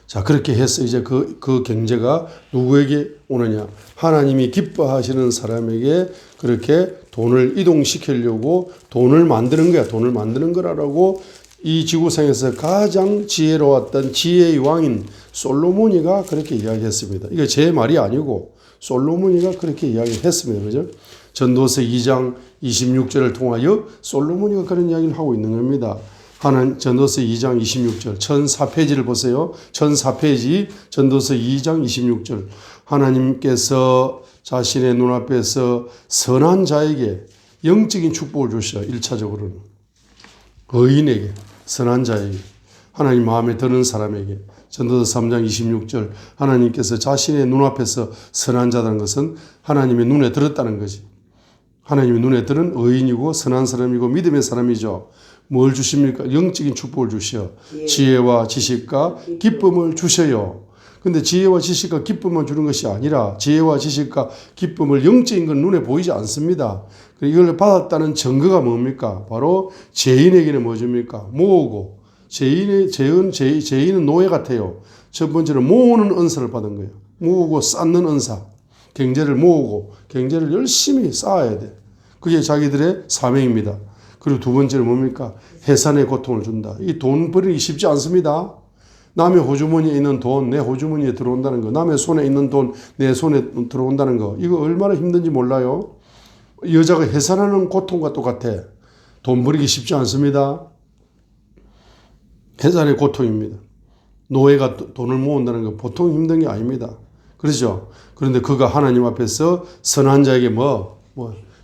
S1: 자 그렇게 해서 이제 그 경제가 누구에게 오느냐? 하나님이 기뻐하시는 사람에게 그렇게 돈을 이동시키려고 돈을 만드는 거야. 돈을 만드는 거라고 이 지구상에서 가장 지혜로웠던 지혜의 왕인 솔로몬이가 그렇게 이야기했습니다. 이게 제 말이 아니고 솔로몬이가 그렇게 이야기했습니다. 그죠? 전도서 2장 26절을 통하여 솔로몬이가 그런 이야기를 하고 있는 겁니다. 전도서 2장 26절 1004페이지를 보세요. 1004페이지 전도서 2장 26절 하나님께서 자신의 눈앞에서 선한 자에게 영적인 축복을 주셔. 1차적으로는 의인에게, 선한 자에게, 하나님 마음에 드는 사람에게. 전도서 3장 26절 하나님께서 자신의 눈앞에서 선한 자라는 것은 하나님의 눈에 들었다는 거지. 하나님의 눈에 들은 의인이고 선한 사람이고 믿음의 사람이죠. 뭘 주십니까? 영적인 축복을 주셔. 지혜와 지식과 기쁨을 주셔요. 근데 지혜와 지식과 기쁨만 주는 것이 아니라 지혜와 지식과 기쁨을 영적인 건 눈에 보이지 않습니다. 이걸 받았다는 증거가 뭡니까? 바로 죄인에게는 뭐 줍니까? 모으고. 죄인은 노예 같아요. 첫 번째로 모으는 은사를 받은 거예요. 모으고 쌓는 은사. 경제를 모으고 경제를 열심히 쌓아야 돼. 그게 자기들의 사명입니다. 그리고 두 번째는 뭡니까? 해산의 고통을 준다. 이 돈 버리기 쉽지 않습니다. 남의 호주머니에 있는 돈 내 호주머니에 들어온다는 거, 남의 손에 있는 돈 내 손에 들어온다는 거, 이거 얼마나 힘든지 몰라요. 여자가 해산하는 고통과 똑같아. 돈 버리기 쉽지 않습니다. 해산의 고통입니다. 노예가 돈을 모은다는 거 보통 힘든 게 아닙니다. 그렇죠? 그런데 그가 하나님 앞에서 선한 자에게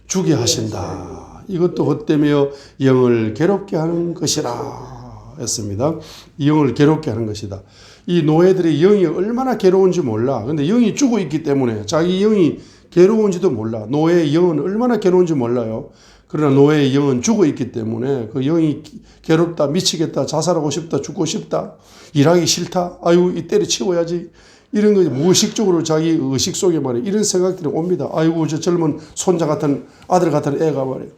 S1: 주게 하신다. 이것도 헛되며 영을 괴롭게 하는 것이라 했습니다. 영을 괴롭게 하는 것이다. 이 노예들의 영이 얼마나 괴로운지 몰라. 근데 영이 죽어 있기 때문에 자기 영이 괴로운지도 몰라. 노예의 영은 얼마나 괴로운지 몰라요. 그러나 노예의 영은 죽어 있기 때문에 그 영이 괴롭다, 미치겠다, 자살하고 싶다, 죽고 싶다, 일하기 싫다, 아유, 이 때려치워야지. 이런 거 무의식적으로 자기 의식 속에 말이에요. 이런 생각들이 옵니다. 아이고, 저 젊은 손자 같은 아들 같은 애가 말이에요.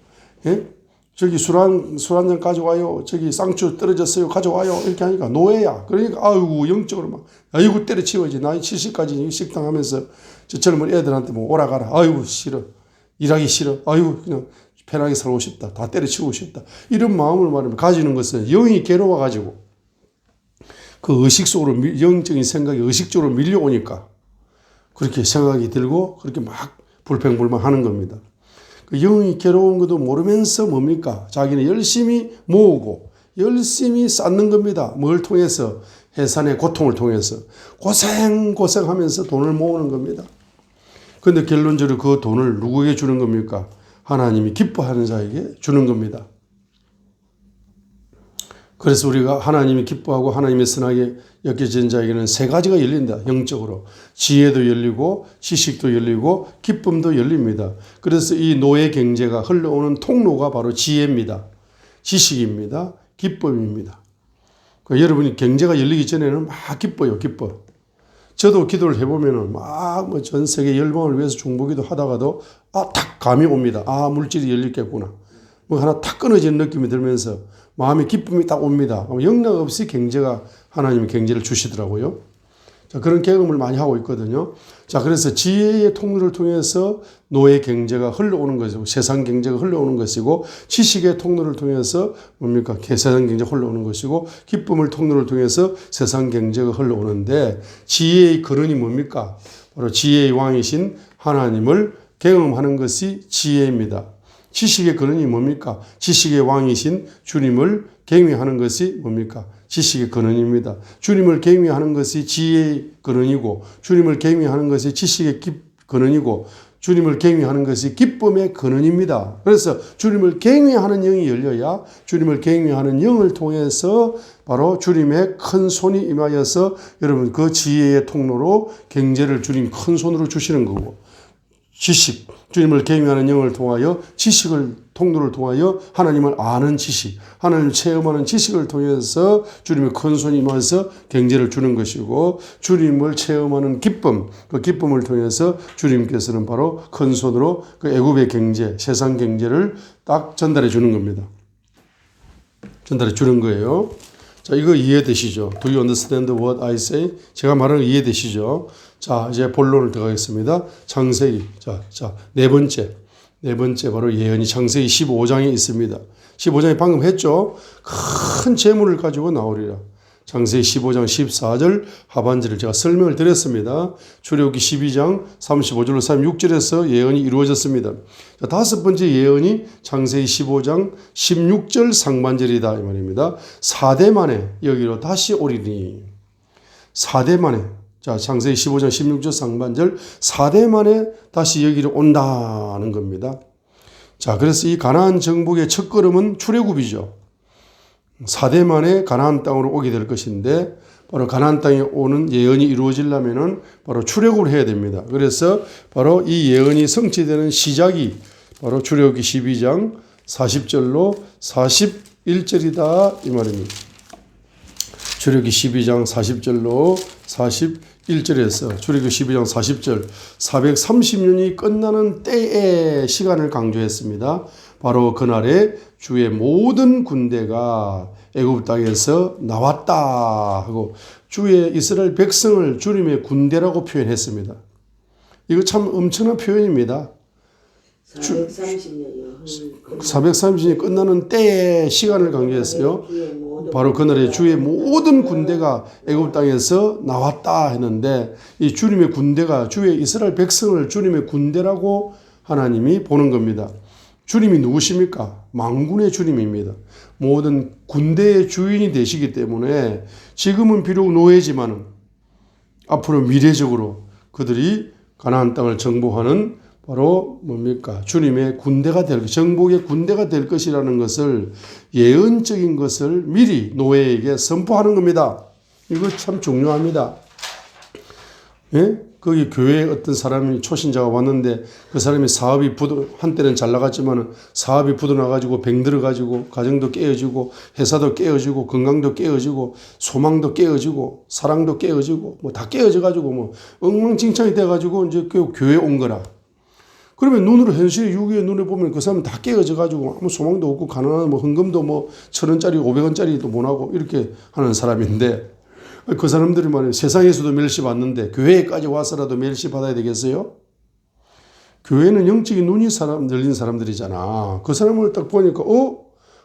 S1: 예? 저기 술 한 잔 가져와요. 저기 쌍추 떨어졌어요. 가져와요. 이렇게 하니까 노예야. 그러니까 아이고, 영적으로 막 아이고 때려치워야지. 나이 70까지 식당 하면서 저 젊은 애들한테 뭐 오라가라. 아이고 싫어. 일하기 싫어. 아이고 그냥 편하게 살고 싶다. 다 때려치우고 싶다. 이런 마음을 말하면 가지는 것은 영이 괴로워가지고 그 의식 속으로 영적인 생각이 의식적으로 밀려오니까 그렇게 생각이 들고 그렇게 막 불평불만하는 겁니다. 그 영이 괴로운 것도 모르면서 뭡니까? 자기는 열심히 모으고 열심히 쌓는 겁니다. 뭘 통해서? 해산의 고통을 통해서 고생하면서 돈을 모으는 겁니다. 그런데 결론적으로 그 돈을 누구에게 주는 겁니까? 하나님이 기뻐하는 자에게 주는 겁니다. 그래서 우리가 하나님이 기뻐하고 하나님의 선하게 여겨진 자에게는 세 가지가 열린다. 영적으로. 지혜도 열리고 지식도 열리고 기쁨도 열립니다. 그래서 이 노예 경제가 흘러오는 통로가 바로 지혜입니다. 지식입니다. 기쁨입니다. 그러니까 여러분이 경제가 열리기 전에는 막 기뻐요. 기뻐. 저도 기도를 해보면은 막 뭐 전 세계 열방을 위해서 중보기도 하다가도 탁 감이 옵니다. 물질이 열리겠구나. 뭐 하나 탁 끊어지는 느낌이 들면서 마음의 기쁨이 딱 옵니다. 영락 없이 경제가 하나님이 경제를 주시더라고요. 자, 그런 경험을 많이 하고 있거든요. 자, 그래서 지혜의 통로를 통해서 노예 경제가 흘러오는 것이고 세상 경제가 흘러오는 것이고 지식의 통로를 통해서 뭡니까? 세상 경제가 흘러오는 것이고 기쁨을 통로를 통해서 세상 경제가 흘러오는데 지혜의 근원이 뭡니까? 바로 지혜의 왕이신 하나님을 경험하는 것이 지혜입니다. 지식의 근원이 뭡니까? 지식의 왕이신 주님을 경외하는 것이 뭡니까? 지식의 근원입니다. 주님을 경외하는 것이 지혜의 근원이고 주님을 경외하는 것이 지식의 근원이고 주님을 경외하는 것이 기쁨의 근원입니다. 그래서 주님을 경외하는 영이 열려야 주님을 경외하는 영을 통해서 바로 주님의 큰 손이 임하여서 여러분 그 지혜의 통로로 경제를 주님 큰 손으로 주시는 거고 지식, 주님을 경외하는 영을 통하여 지식을 통로를 통하여 하나님을 아는 지식, 하나님을 체험하는 지식을 통해서 주님의 큰 손이 임해서 경제를 주는 것이고 주님을 체험하는 기쁨, 그 기쁨을 통해서 주님께서는 바로 큰 손으로 그 애굽의 경제, 세상 경제를 딱 전달해 주는 겁니다. 전달해 주는 거예요. 자, 이거 이해되시죠? Do you understand what I say? 제가 말하는 거 이해되시죠? 자, 이제 본론을 들어가겠습니다. 창세기. 자, 네 번째 바로 예언이 창세기 15장에 있습니다. 15장에 방금 했죠? 큰 재물을 가지고 나오리라. 창세기 15장 14절 하반절을 제가 설명을 드렸습니다. 출애굽기 12장 35절로 36절에서 예언이 이루어졌습니다. 자, 다섯 번째 예언이 창세기 15장 16절 상반절이다 이 말입니다. 4대 만에 여기로 다시 오리니. 4대 만에. 자, 창세기 15장 16절 상반절 4대 만에 다시 여기로 온다는 겁니다. 자, 그래서 이 가나안 정복의 첫 걸음은 출애굽이죠. 4대 만에 가나안 땅으로 오게 될 것인데 바로 가나안 땅에 오는 예언이 이루어지려면은 바로 출애굽을 해야 됩니다. 그래서 바로 이 예언이 성취되는 시작이 바로 출애굽기 12장 40절로 41절이다 이 말입니다. 출애굽기 12장 40절로 41절에서 출애굽기 12장 40절 430년이 끝나는 때의 시간을 강조했습니다. 바로 그날에 주의 모든 군대가 애굽 땅에서 나왔다 하고 주의 이스라엘 백성을 주님의 군대라고 표현했습니다. 이거 참 엄청난 표현입니다. 430년이 끝나는 때의 시간을 강조했어요. 바로 그날에 주의 모든 군대가 애굽 땅에서 나왔다 했는데 이 주님의 군대가 주의 이스라엘 백성을 주님의 군대라고 하나님이 보는 겁니다. 주님이 누구십니까? 만군의 주님입니다. 모든 군대의 주인이 되시기 때문에 지금은 비록 노예지만 앞으로 미래적으로 그들이 가나안 땅을 정복하는 바로 뭡니까? 주님의 군대가 정복의 군대가 될 것이라는 것을 예언적인 것을 미리 노예에게 선포하는 겁니다. 이거 참 중요합니다. 예? 거기 교회에 어떤 사람이 초신자가 왔는데 그 사람이 사업이 한때는 잘 나갔지만 사업이 부도나가지고 병들어가지고 가정도 깨어지고 회사도 깨어지고 건강도 깨어지고 소망도 깨어지고 사랑도 깨어지고 뭐 다 깨어져가지고 뭐 엉망진창이 돼가지고 이제 교회에 온 거라. 그러면 눈으로 현실의 유기의 눈에 보면 그 사람은 다 깨어져가지고 아무 소망도 없고 가난한 뭐 헌금도 뭐 1,000원짜리 500원짜리도 못 하고 이렇게 하는 사람인데 그 사람들이 말이에요. 세상에서도 멸시받는데 교회에까지 와서라도 멸시받아야 되겠어요? 교회는 영적인 눈이 열린 사람들이잖아. 그 사람을 딱 보니까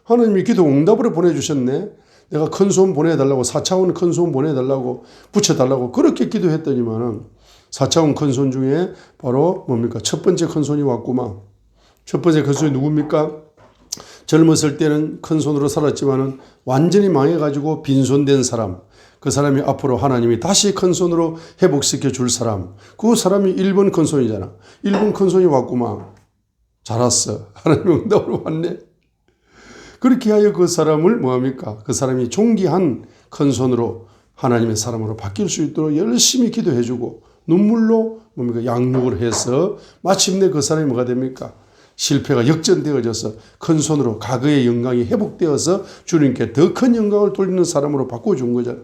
S1: 하나님이 기도 응답으로 보내주셨네. 내가 큰 소원 보내달라고 4차원 큰 소원 보내달라고 붙여달라고 그렇게 기도했더니만은 4차원 큰 소원 중에 바로 뭡니까? 첫 번째 큰 소원이 왔구만. 첫 번째 큰 소원이 누굽니까? 젊었을 때는 큰 손으로 살았지만은 완전히 망해가지고 빈손된 사람. 그 사람이 앞으로 하나님이 다시 큰 손으로 회복시켜 줄 사람. 그 사람이 1번 큰 손이잖아. 1번 큰 손이 왔구만. 잘 왔어. 하나님 응답으로 왔네. 그렇게 하여 그 사람을 뭐합니까? 그 사람이 존귀한 큰 손으로 하나님의 사람으로 바뀔 수 있도록 열심히 기도해주고 눈물로 뭡니까? 양육을 해서 마침내 그 사람이 뭐가 됩니까? 실패가 역전되어져서 큰 손으로 과거의 영광이 회복되어서 주님께 더 큰 영광을 돌리는 사람으로 바꿔준 거잖아.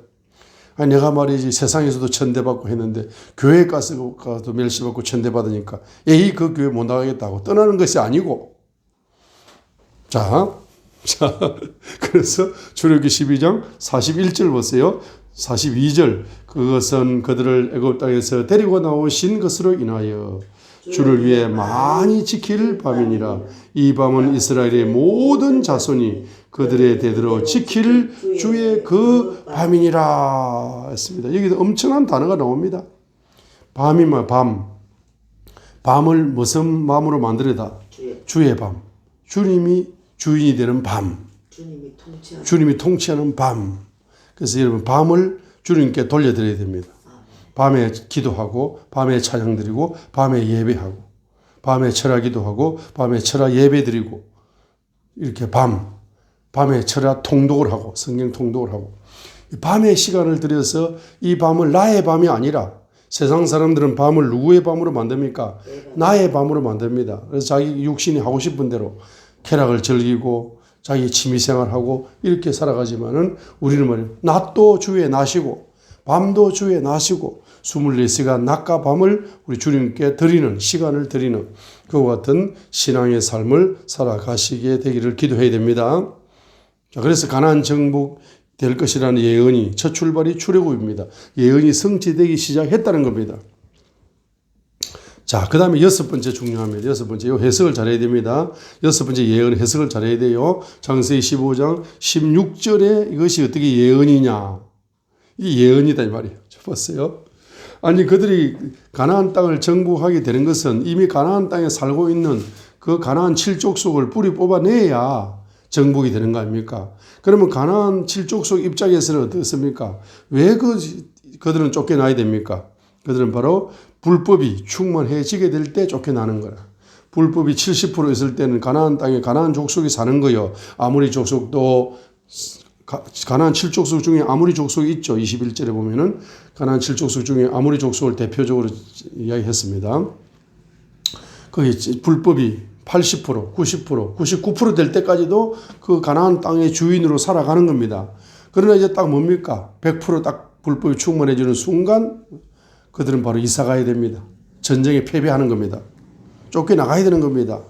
S1: 아니, 내가 말이지 세상에서도 천대받고 했는데 교회에 가서 멸시받고 천대받으니까 에이 그 교회 못 나가겠다고 떠나는 것이 아니고 자 그래서 출애굽기 12장 41절 보세요. 42절 그것은 그들을 애굽 땅에서 데리고 나오신 것으로 인하여 주를 위해 많이 지킬 밤이니라. 이 밤은 이스라엘의 모든 자손이 그들의 대대로 지킬 주의 그 밤이니라 했습니다. 여기도 엄청난 단어가 나옵니다. 밤이면 밤. 밤을 무슨 밤으로 만들어다? 주의 밤. 주님이 주인이 되는 밤. 주님이 통치하는 밤. 그래서 여러분 밤을 주님께 돌려드려야 됩니다. 밤에 기도하고 밤에 찬양 드리고 밤에 예배하고 밤에 철야 기도하고 밤에 철야 예배 드리고 이렇게 밤에 철야 통독을 하고 성경 통독을 하고 밤의 시간을 들여서 이 밤을 나의 밤이 아니라 세상 사람들은 밤을 누구의 밤으로 만듭니까? 나의 밤으로 만듭니다. 그래서 자기 육신이 하고 싶은 대로 쾌락을 즐기고 자기 취미생활하고 이렇게 살아가지만은 우리는 말이에요. 낮도 주의 낮이고 밤도 주의 낮이고 24시간 낮과 밤을 우리 주님께 드리는 시간을 드리는 그와 같은 신앙의 삶을 살아가시게 되기를 기도해야 됩니다. 자, 그래서 가나안 정복 될 것이라는 예언이 첫 출발이 출애굽입니다. 예언이 성취되기 시작했다는 겁니다. 자, 그 다음에 여섯 번째 중요합니다. 여섯 번째, 이 해석을 잘해야 됩니다. 여섯 번째 예언 해석을 잘해야 돼요. 창세기 15장 16절에 이것이 어떻게 예언이냐. 이 예언이다 이 말이에요. 보세요. 아니 그들이 가나안 땅을 정복하게 되는 것은 이미 가나안 땅에 살고 있는 그 가나안 7족속을 뿌리 뽑아내야 정복이 되는 거 아닙니까? 그러면 가나안 7족속 입장에서는 어떻습니까? 왜 그들은 쫓겨나야 됩니까? 그들은 바로 불법이 충만해지게 될 때 쫓겨나는 거라. 불법이 70% 있을 때는 가나안 땅에 가나안 족속이 사는 거요. 아모리 족속도 가나안 7족속 중에 아모리 족속이 있죠. 21절에 보면은 가나안 7족속 중에 아모리 족속을 대표적으로 이야기했습니다. 거기 불법이 80%, 90%, 99% 될 때까지도 그 가나안 땅의 주인으로 살아가는 겁니다. 그러나 이제 딱 뭡니까? 100%딱 불법이 충만해지는 순간 그들은 바로 이사 가야 됩니다. 전쟁에 패배하는 겁니다. 쫓겨나가야 되는 겁니다.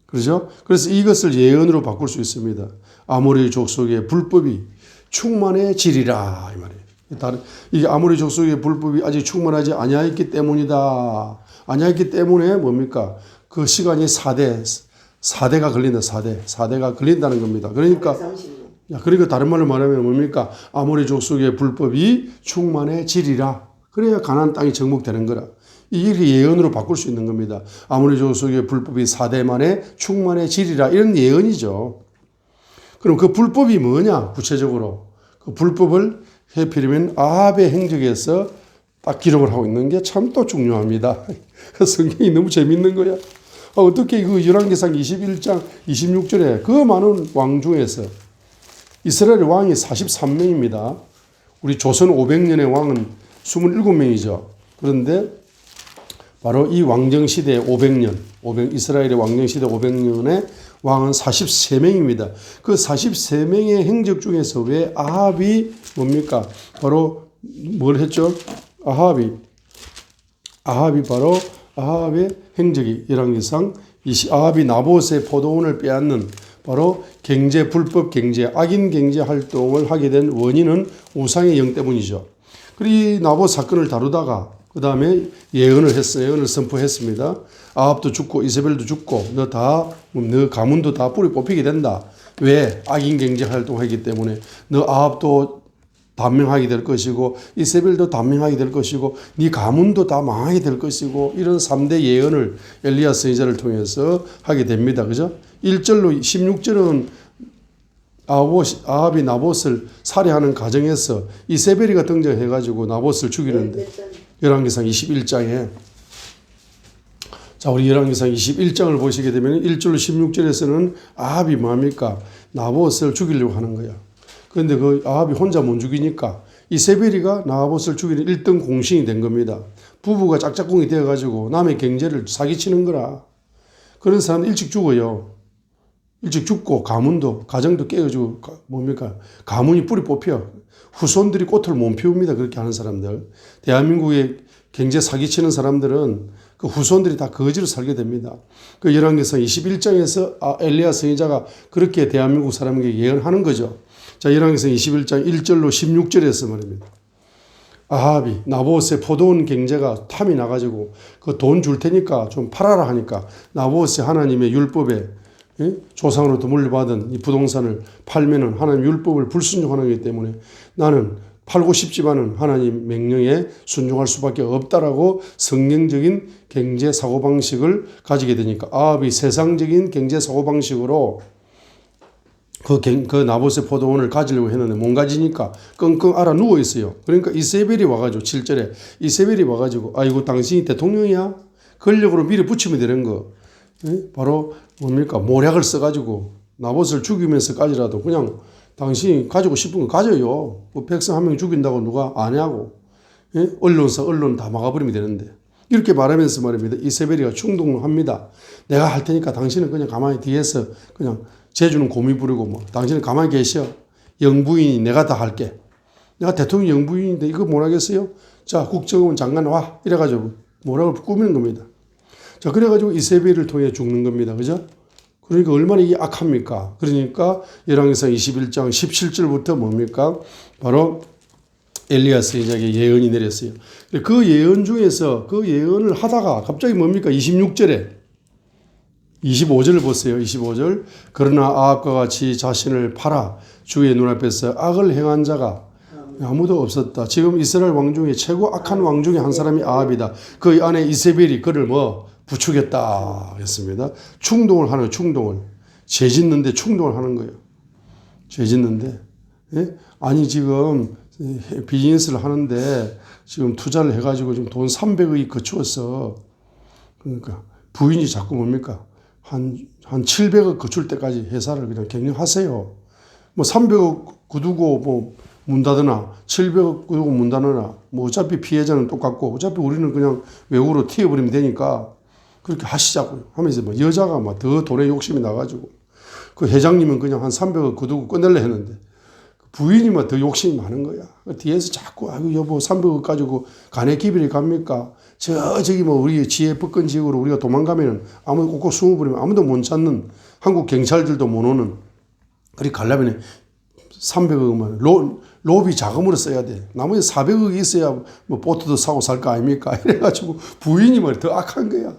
S1: 그렇죠? 그래서 이것을 예언으로 바꿀 수 있습니다. 아모리 족속의 불법이 충만해지리라 이 말이에요. 이게 아모리 족속의 불법이 아직 충만하지 아니하였기 때문이다. 아니하였기 때문에 뭡니까? 그 시간이 4대가 걸린다. 4대가 걸린다는 겁니다. 그러니까 다른 말로 말하면 뭡니까? 아모리 족속의 불법이 충만해지리라. 그래야 가나안 땅이 정복되는 거라. 이게 예언으로 바꿀 수 있는 겁니다. 아모리 족속의 불법이 4대 만에 충만해지리라. 이런 예언이죠. 그럼 그 불법이 뭐냐? 구체적으로 그 불법을 해필이면 아합의 행적에서 딱 기록을 하고 있는 게 참 또 중요합니다. 성경이 너무 재밌는 거야. 어떻게 그 열왕기상 21장 26절에 그 많은 왕 중에서 이스라엘 왕이 43명입니다. 우리 조선 500년의 왕은 27명이죠. 그런데 바로 이 왕정시대 500년, 이스라엘의 왕정시대 500년의 왕은 43명입니다. 그 43명의 행적 중에서 왜 아합이 뭡니까? 바로 뭘 했죠? 아합의 행적이 열왕기상 아합이 나봇의 포도원을 빼앗는 바로 불법 경제, 악인 경제 활동을 하게 된 원인은 우상의 영 때문이죠. 그리고 이 나봇 사건을 다루다가 그 다음에 예언을 선포했습니다. 아합도 죽고 이세벨도 죽고 너 가문도 다 뿌리 뽑히게 된다. 왜? 악인 경제 활동하기 때문에 너 아합도 단명하게 될 것이고 이세벨도 단명하게 될 것이고 네 가문도 다 망하게 될 것이고 이런 3대 예언을 엘리야 선지자를 통해서 하게 됩니다. 그죠? 1절로 16절은 아합이 나봇을 살해하는 과정에서 이세벨이가 등장해가지고 나봇을 죽이는데 열왕기상 21장에 자 우리 열왕기상 21장을 보시게 되면 1절로 16절에서는 아합이 뭡니까? 나봇을 죽이려고 하는 거야. 그런데 그 아합이 혼자 못 죽이니까 이세벨이가 나봇을 죽이는 1등 공신이 된 겁니다. 부부가 짝짝꿍이 되어가지고 남의 경제를 사기치는 거라. 그런 사람은 일찍 죽어요. 일찍 죽고 가정도 깨어지고 뭡니까? 가문이 뿌리 뽑혀. 후손들이 꽃을 못 피웁니다. 그렇게 하는 사람들. 대한민국의 경제 사기치는 사람들은 그 후손들이 다 거지로 살게 됩니다. 그 열왕기상 21장에서 엘리야 선지자가 그렇게 대한민국 사람에게 예언하는 거죠. 자, 열왕기상 21장 1절로 16절에서 말입니다. 아합이 나봇의 포도원 경제가 탐이 나가지고 그 돈 줄 테니까 좀 팔아라 하니까 나봇의 하나님의 율법에 조상으로부터 물려받은 이 부동산을 팔면은 하나님 율법을 불순종하는 것이기 때문에 나는 팔고 싶지만은 하나님 명령에 순종할 수밖에 없다라고 성경적인 경제 사고방식을 가지게 되니까 아합이 세상적인 경제 사고방식으로 그 나봇의 포도원을 가지려고 했는데 못 가지니까 끙끙 앓아 누워 있어요. 그러니까 이세벨이 와가지고 7절에 이세벨이 와가지고 아이고 당신이 대통령이야? 권력으로 밀어붙이면 되는 거. 바로 뭡니까? 모략을 써가지고 나봇을 죽이면서까지라도 그냥 당신이 가지고 싶은 거 가져요. 뭐 백성 한 명 죽인다고 누가 아냐고. 언론 다 막아버리면 되는데. 이렇게 말하면서 말입니다. 이세벨이가 충동을 합니다. 내가 할 테니까 당신은 그냥 가만히 뒤에서 그냥 제주는 고미 부르고 뭐 당신은 가만히 계셔. 영부인이 내가 다 할게. 내가 대통령 영부인인데 이거 뭘 하겠어요? 자, 국정원 장관 와. 이래가지고 뭐라고 꾸미는 겁니다. 자, 그래가지고 이세벨을 통해 죽는 겁니다. 그죠? 그러니까 얼마나 이게 악합니까? 그러니까 열왕기상 21장 17절부터 뭡니까? 바로 엘리야 선지자에게 예언이 내렸어요. 그 예언 중에서 그 예언을 하다가 갑자기 뭡니까? 26절에 25절을 보세요. 25절. 그러나 아합과 같이 자신을 팔아 주의 눈앞에서 악을 행한 자가 아무도 없었다. 지금 이스라엘 왕 중에 최고 악한 왕 중에 한 사람이 아합이다. 그 안에 이세벨이 그를 뭐 부추겼다 했습니다. 충동을 하는 거예요. 충동을. 죄 짓는데 충동을 하는 거예요. 죄 짓는데. 예? 아니 지금 비즈니스를 하는데 지금 투자를 해가지고 지금 돈 300억이 거추었어. 그러니까 부인이 자꾸 뭡니까? 한 700억 거출 때까지 회사를 그냥 경영하세요. 뭐 300억 굳두고 뭐 문 닫으나 700억 굳두고 문 닫으나 뭐 어차피 피해자는 똑같고 어차피 우리는 그냥 외국으로 튀어버리면 되니까 그렇게 하시자고요. 하면서 뭐 여자가 막 더 돈에 욕심이 나가지고 그 회장님은 그냥 한 300억 굳두고 끝낼래 했는데 부인이 막 더 욕심이 많은 거야. 뒤에서 자꾸 아이고 여보 300억 가지고 간에 기별이 갑니까? 저기 뭐 우리 지혜 법권 지역으로 우리가 도망가면은 아무도 꼭꼭 숨어버리면 아무도 못 찾는 한국 경찰들도 못 오는 그리 가려면 300억만 로비 자금으로 써야 돼. 나머지 400억이 있어야 뭐 보트도 사고 살 거 아닙니까? 이래가지고 부인이 뭐 더 악한 거야.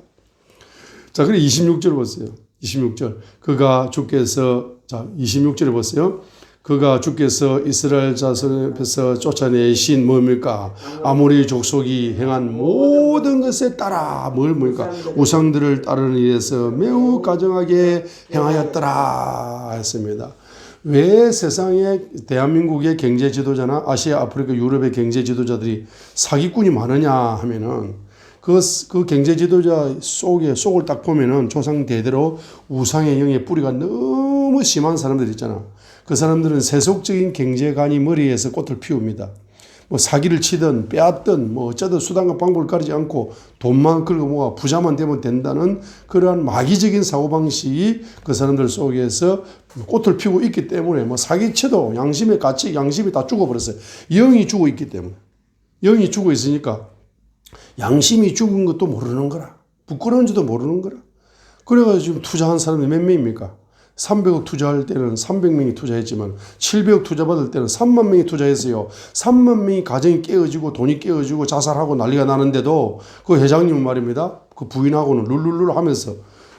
S1: 자, 그래 26절 보세요. 26절. 그가 주께서 자 26절에 보세요. 그가 주께서 이스라엘 자손 앞에서 쫓아내신 뭡니까? 아모리 족속이 행한 모든 것에 따라 뭡니까? 우상들을 따르는 일에서 매우 가정하게 행하였더라 했습니다. 왜 세상에 대한민국의 경제 지도자나 아시아, 아프리카, 유럽의 경제 지도자들이 사기꾼이 많으냐 하면은 그 경제 지도자 속을 딱 보면은 조상 대대로 우상의 영의 뿌리가 너무 심한 사람들 있잖아. 그 사람들은 세속적인 경제관이 머리에서 꽃을 피웁니다. 뭐 사기를 치든 빼앗든 뭐 어쩌든 수단과 방법을 가리지 않고 돈만 끌고 모아 부자만 되면 된다는 그러한 마귀적인 사고방식이 그 사람들 속에서 꽃을 피우고 있기 때문에 뭐 사기쳐도 양심의 가치, 양심이 다 죽어버렸어요. 영이 죽어 있기 때문에. 영이 죽어 있으니까 양심이 죽은 것도 모르는 거라. 부끄러운지도 모르는 거라. 그래가지고 지금 투자한 사람이 몇 명입니까? 300억 투자할 때는 300명이 투자했지만 700억 투자받을 때는 3만 명이 투자했어요. 3만 명이 가정이 깨어지고 돈이 깨어지고 자살하고 난리가 나는데도 그 회장님은 말입니다. 그 부인하고는 룰룰룰 하면서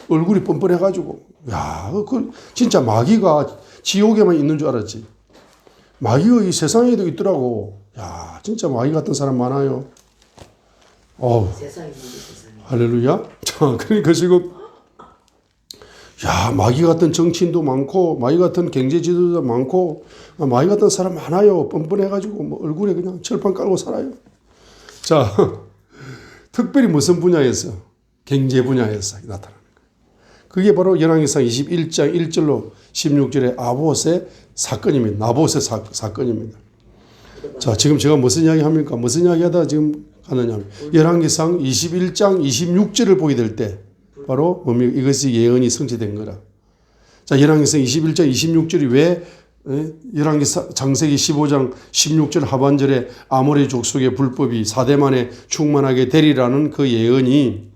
S1: 얼굴이 뻔뻔해가지고 야, 그 진짜 마귀가 지옥에만 있는 줄 알았지. 마귀가 이 세상에도 있더라고. 야, 진짜 마귀 같은 사람 많아요.
S2: 세상에.
S1: 할렐루야. 자, 그러니까 지금 야, 마귀 같은 정치인도 많고, 마귀 같은 경제 지도자 많고, 마귀 같은 사람 많아요. 뻔뻔해가지고, 뭐, 얼굴에 그냥 철판 깔고 살아요. 자, 특별히 무슨 분야에서? 경제 분야에서 나타나는 거예요. 그게 바로 열왕기상 21장 1절로 16절의 아봇의 사건입니다. 나봇의 사건입니다. 자, 지금 제가 무슨 이야기 합니까? 무슨 이야기 하다 지금 하느냐. 열왕기상 21장 26절을 보게 될 때, 바로 뭡니까? 이것이 예언이 성취된 거라. 자, 열왕기상 21장 26절이 왜 열왕기상 장세기 15장 16절 하반절에 아모리 족속의 불법이 4대 만에 충만하게 되리라는 그 예언이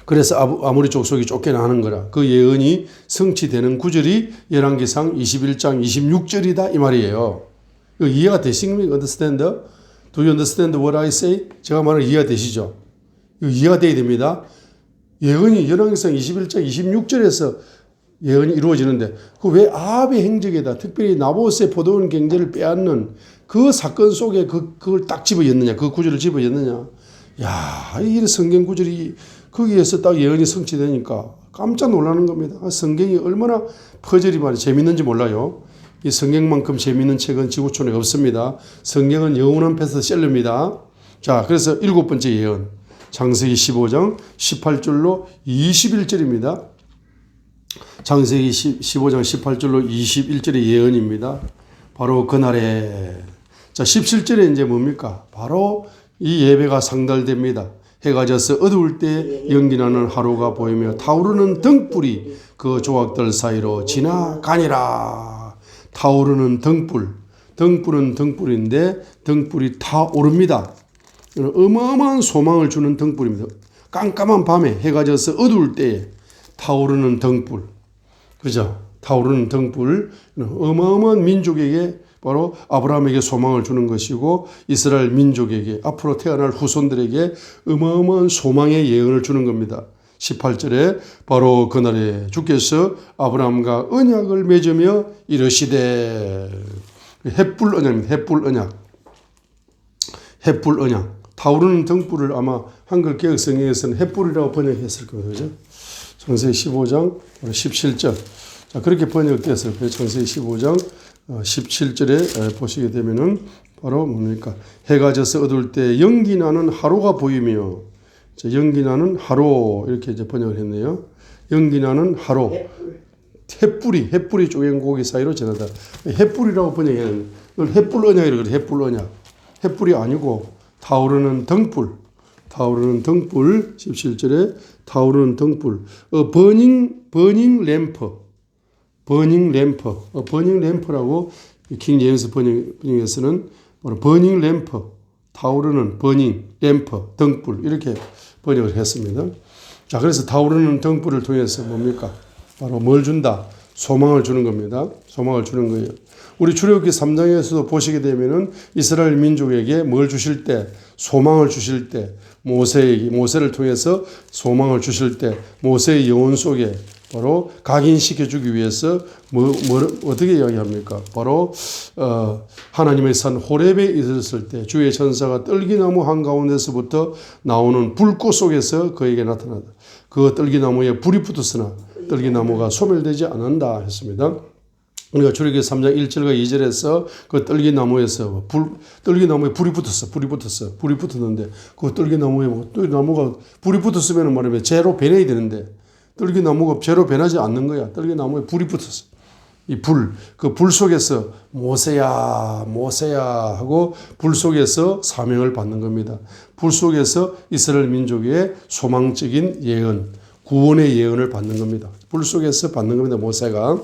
S1: 그래서 아모리 족속이 쫓겨나는 거라. 그 예언이 성취되는 구절이 열왕기상 21장 26절이다 이 말이에요. 이거 이해가 되십니까? Understand? Do you understand what I say? 제가 말하는 이해가 되시죠? 이거 이해가 돼야 됩니다. 예언이 열왕기상 21장 26절에서 예언이 이루어지는데 그 왜 아합의 행적에다 특별히 나봇의 포도원 경제를 빼앗는 그 사건 속에 그걸 딱 집어였느냐, 그 구절을 집어였느냐. 야, 이 성경 구절이 거기에서 딱 예언이 성취되니까 깜짝 놀라는 겁니다. 성경이 얼마나 퍼즐이 많이 재밌는지 몰라요. 이 성경만큼 재밌는 책은 지구촌에 없습니다. 성경은 영원한 베스트셀러입니다. 자, 그래서 7번째 예언. 창세기 15장 18절로 21절입니다. 창세기 15장 18절로 21절의 예언입니다. 바로 그날에 자 17절에 이제 뭡니까? 바로 이 예배가 상달됩니다. 해가 져서 어두울 때 연기나는 하루가 보이며 타오르는 등불이 그 조각들 사이로 지나가니라. 타오르는 등불. 등불은 등불인데 등불이 타오릅니다. 어마어마한 소망을 주는 등불입니다. 깜깜한 밤에 해가 져서 어두울 때에 타오르는 등불. 그죠? 타오르는 등불. 어마어마한 민족에게 바로 아브라함에게 소망을 주는 것이고 이스라엘 민족에게 앞으로 태어날 후손들에게 어마어마한 소망의 예언을 주는 겁니다. 18절에 바로 그날에 주께서 아브라함과 언약을 맺으며 이르시되 햇불 언약입니다. 햇불 언약. 햇불 언약. 타오르는 등불을 아마 한글 개혁 성경에서는 햇불이라고 번역했을 거예요. 그죠? 창세기 15장 17절. 자, 그렇게 번역됐을 거예요. 창세기 15장 17절에 보시게 되면은 바로 뭡니까? 해가 져서 어두울 때 연기 나는 하루가 보이며, 연기 나는 하루 이렇게 이제 번역을 했네요. 연기 나는 하루. 햇불이 쪼갠 고기 사이로 지나다. 햇불이라고 번역했는데 이걸 햇불 언약이라고 그래요. 햇불 언약. 햇불이 아니고 타오르는 등불. 17절에 타오르는 등불. 버닝 램프. 버닝 램프라고 킹 제임스 번역에서는 버닝 램프. 타오르는 버닝 램프 등불 이렇게 번역을 했습니다. 자, 그래서 타오르는 등불을 통해서 뭡니까? 바로 뭘 준다? 소망을 주는 겁니다. 소망을 주는 거예요. 우리 출애굽기 3장에서도 보시게 되면은 이스라엘 민족에게 뭘 주실 때, 소망을 주실 때, 모세를 통해서 소망을 주실 때, 모세의 영혼 속에 바로 각인시켜 주기 위해서 어떻게 이야기합니까? 바로 하나님의 산 호렙에 이르렀을 때 주의 천사가 떨기나무 한가운데서부터 나오는 불꽃 속에서 그에게 나타나다. 그 떨기나무에 불이 붙었으나 떨기나무가 소멸되지 않는다 했습니다. 그러니까 출애굽기 3장 1절과 2절에서 그 떨기나무에서 떨기나무에 불이 붙었는데 그 떨기나무가 불이 붙었으면 말하면 재로 변해야 되는데 떨기나무가 재로 변하지 않는 거야. 떨기나무에 불이 붙었어. 그 불 속에서 모세야 하고 불 속에서 사명을 받는 겁니다. 불 속에서 이스라엘 민족의 소망적인 예언, 구원의 예언을 받는 겁니다. 불 속에서 받는 겁니다. 모세가.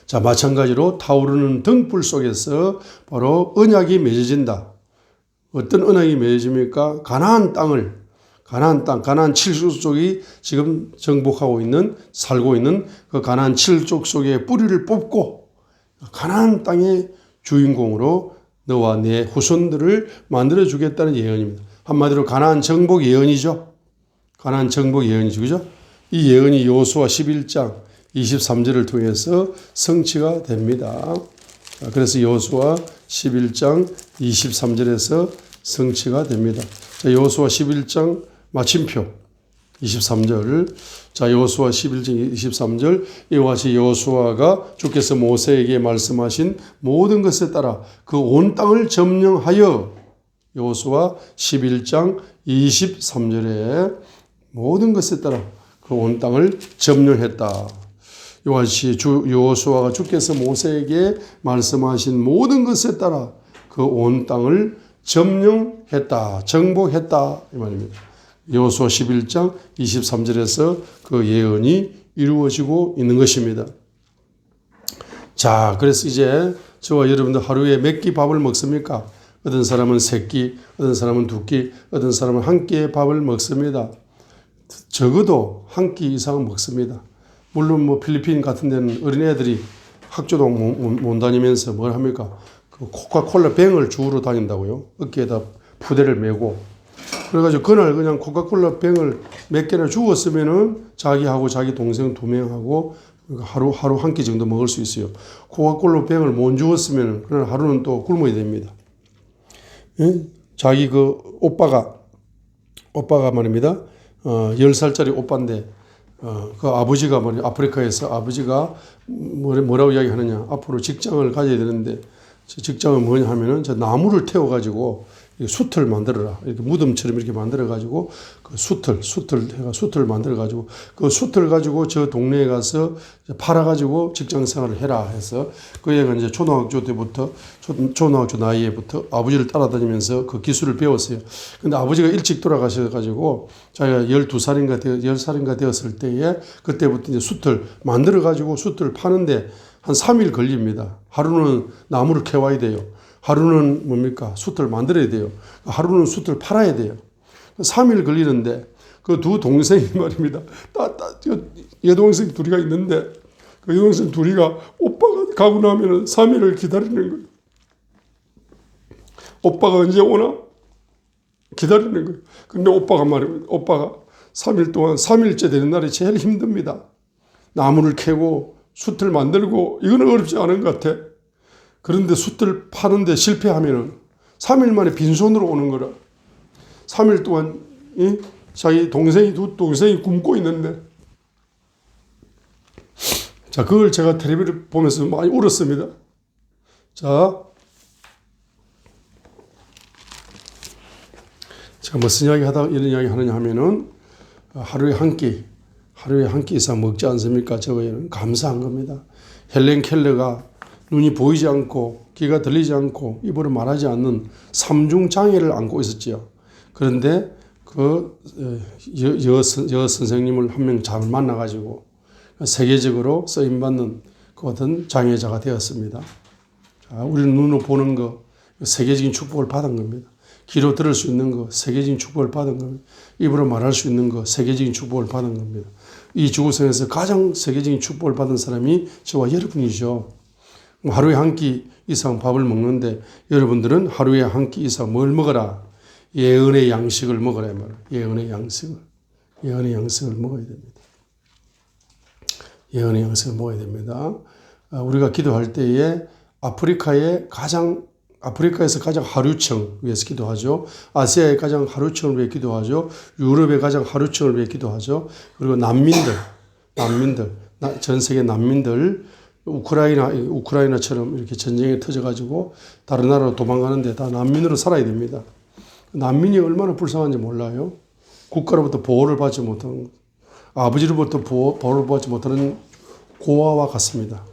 S1: 자, 마찬가지로 타오르는 등불 속에서 바로 언약이 맺어진다. 어떤 언약이 맺어집니까? 가나안 땅, 가나안 7족 속이 지금 살고 있는 그 가나안 7족 속에 뿌리를 뽑고 가나안 땅의 주인공으로 너와 내 후손들을 만들어 주겠다는 예언입니다. 한마디로 가나안 정복 예언이죠. 그죠? 이 예언이 여호수아 11장 23절을 통해서 성취가 됩니다. 그래서 여호수아 11장 23절에서 성취가 됩니다. 자, 여호수아 11장 마침표 23절. 자, 여호수아 11장 23절. 이와 같이 여호수아가 주께서 모세에게 말씀하신 모든 것에 따라 그 온 땅을 점령하여, 여호수아 11장 23절에 모든 것에 따라 그 온 땅을 점령했다. 이와 같이 여호수아가 주께서 모세에게 말씀하신 모든 것에 따라 그 온 땅을 점령했다, 정복했다 이 말입니다. 여호수아 11장 23절에서 그 예언이 이루어지고 있는 것입니다. 자, 그래서 이제 저와 여러분들 하루에 몇 끼 밥을 먹습니까? 어떤 사람은 3끼, 어떤 사람은 2끼, 어떤 사람은 1끼의 밥을 먹습니다. 적어도 1끼 이상은 먹습니다. 물론 뭐 필리핀 같은 데는 어린애들이 학교도 못 다니면서 뭘 합니까? 그 코카콜라 병을 주우러 다닌다고요. 어깨에다 푸대를 메고. 그래가지고 그날 그냥 코카콜라 병을 몇 개나 주웠으면은 자기하고 자기 동생 2명하고 하루 1끼 정도 먹을 수 있어요. 코카콜라 병을 못 주웠으면 그날 하루는 또 굶어야 됩니다. 예? 자기 그 오빠가 말입니다. 10살짜리 오빠인데, 그 아버지가 아프리카에서 아버지가 뭐라고 이야기하느냐. 앞으로 직장을 가져야 되는데, 직장은 뭐냐 하면은 저 나무를 태워가지고 숯을 만들어라. 이렇게 무덤처럼 이렇게 만들어가지고 그 숯을 만들어가지고 그 숯을 가지고 저 동네에 가서 팔아가지고 직장 생활을 해라 해서 그 애가 이제 초등학교 나이에부터 아버지를 따라다니면서 그 기술을 배웠어요. 근데 아버지가 일찍 돌아가셔가지고 자기가 10살인가 되었을 때에 그때부터 이제 숯을 만들어가지고 숯을 파는데 한 3일 걸립니다. 하루는 나무를 캐와야 돼요. 하루는 뭡니까? 숯을 만들어야 돼요. 하루는 숯을 팔아야 돼요. 3일 걸리는데 그 두 동생이 말입니다. 여동생 둘이가 있는데 그 여동생 둘이가 오빠가 가고 나면 3일을 기다리는 거예요. 오빠가 언제 오나? 기다리는 거예요. 근데 오빠가 3일 동안 3일째 되는 날이 제일 힘듭니다. 나무를 캐고 숯을 만들고 이거는 어렵지 않은 것 같아. 그런데 숯들 파는데 실패하면은 3일 만에 빈손으로 오는 거라. 3일 동안 자기 두 동생이 굶고 있는데, 자, 그걸 제가 텔레비를 보면서 많이 울었습니다. 자, 제가 무슨 이야기 하다 이런 이야기 하느냐 하면은, 하루에 한 끼 이상 먹지 않습니까? 저거는 감사한 겁니다. 헬렌 켈러가 눈이 보이지 않고 귀가 들리지 않고 입으로 말하지 않는 삼중 장애를 안고 있었지요. 그런데 그 여 선생님을 한 명 잘 만나가지고 세계적으로 쓰임받는 그 어떤 장애자가 되었습니다. 자, 우리는 눈으로 보는 거 세계적인 축복을 받은 겁니다. 귀로 들을 수 있는 거 세계적인 축복을 받은 겁니다. 입으로 말할 수 있는 거 세계적인 축복을 받은 겁니다. 이 지구상에서 가장 세계적인 축복을 받은 사람이 저와 여러분이죠. 하루에 한 끼 이상 밥을 먹는데 여러분들은 하루에 한 끼 이상 뭘 먹어라? 예언의 양식을 먹으라 말이에요. 예언의 양식을 먹어야 됩니다. 예언의 양식을 먹어야 됩니다. 우리가 기도할 때에 아프리카에서 가장 하류층 위해서 기도하죠. 아시아의 가장 하류층을 위해 기도하죠. 유럽의 가장 하류층을 위해 기도하죠. 그리고 난민들, 전 세계 난민들, 우크라이나처럼 이렇게 전쟁이 터져가지고 다른 나라로 도망가는데 다 난민으로 살아야 됩니다. 난민이 얼마나 불쌍한지 몰라요. 국가로부터 보호를 받지 못하는, 아버지로부터 보호를 받지 못하는 고아와 같습니다.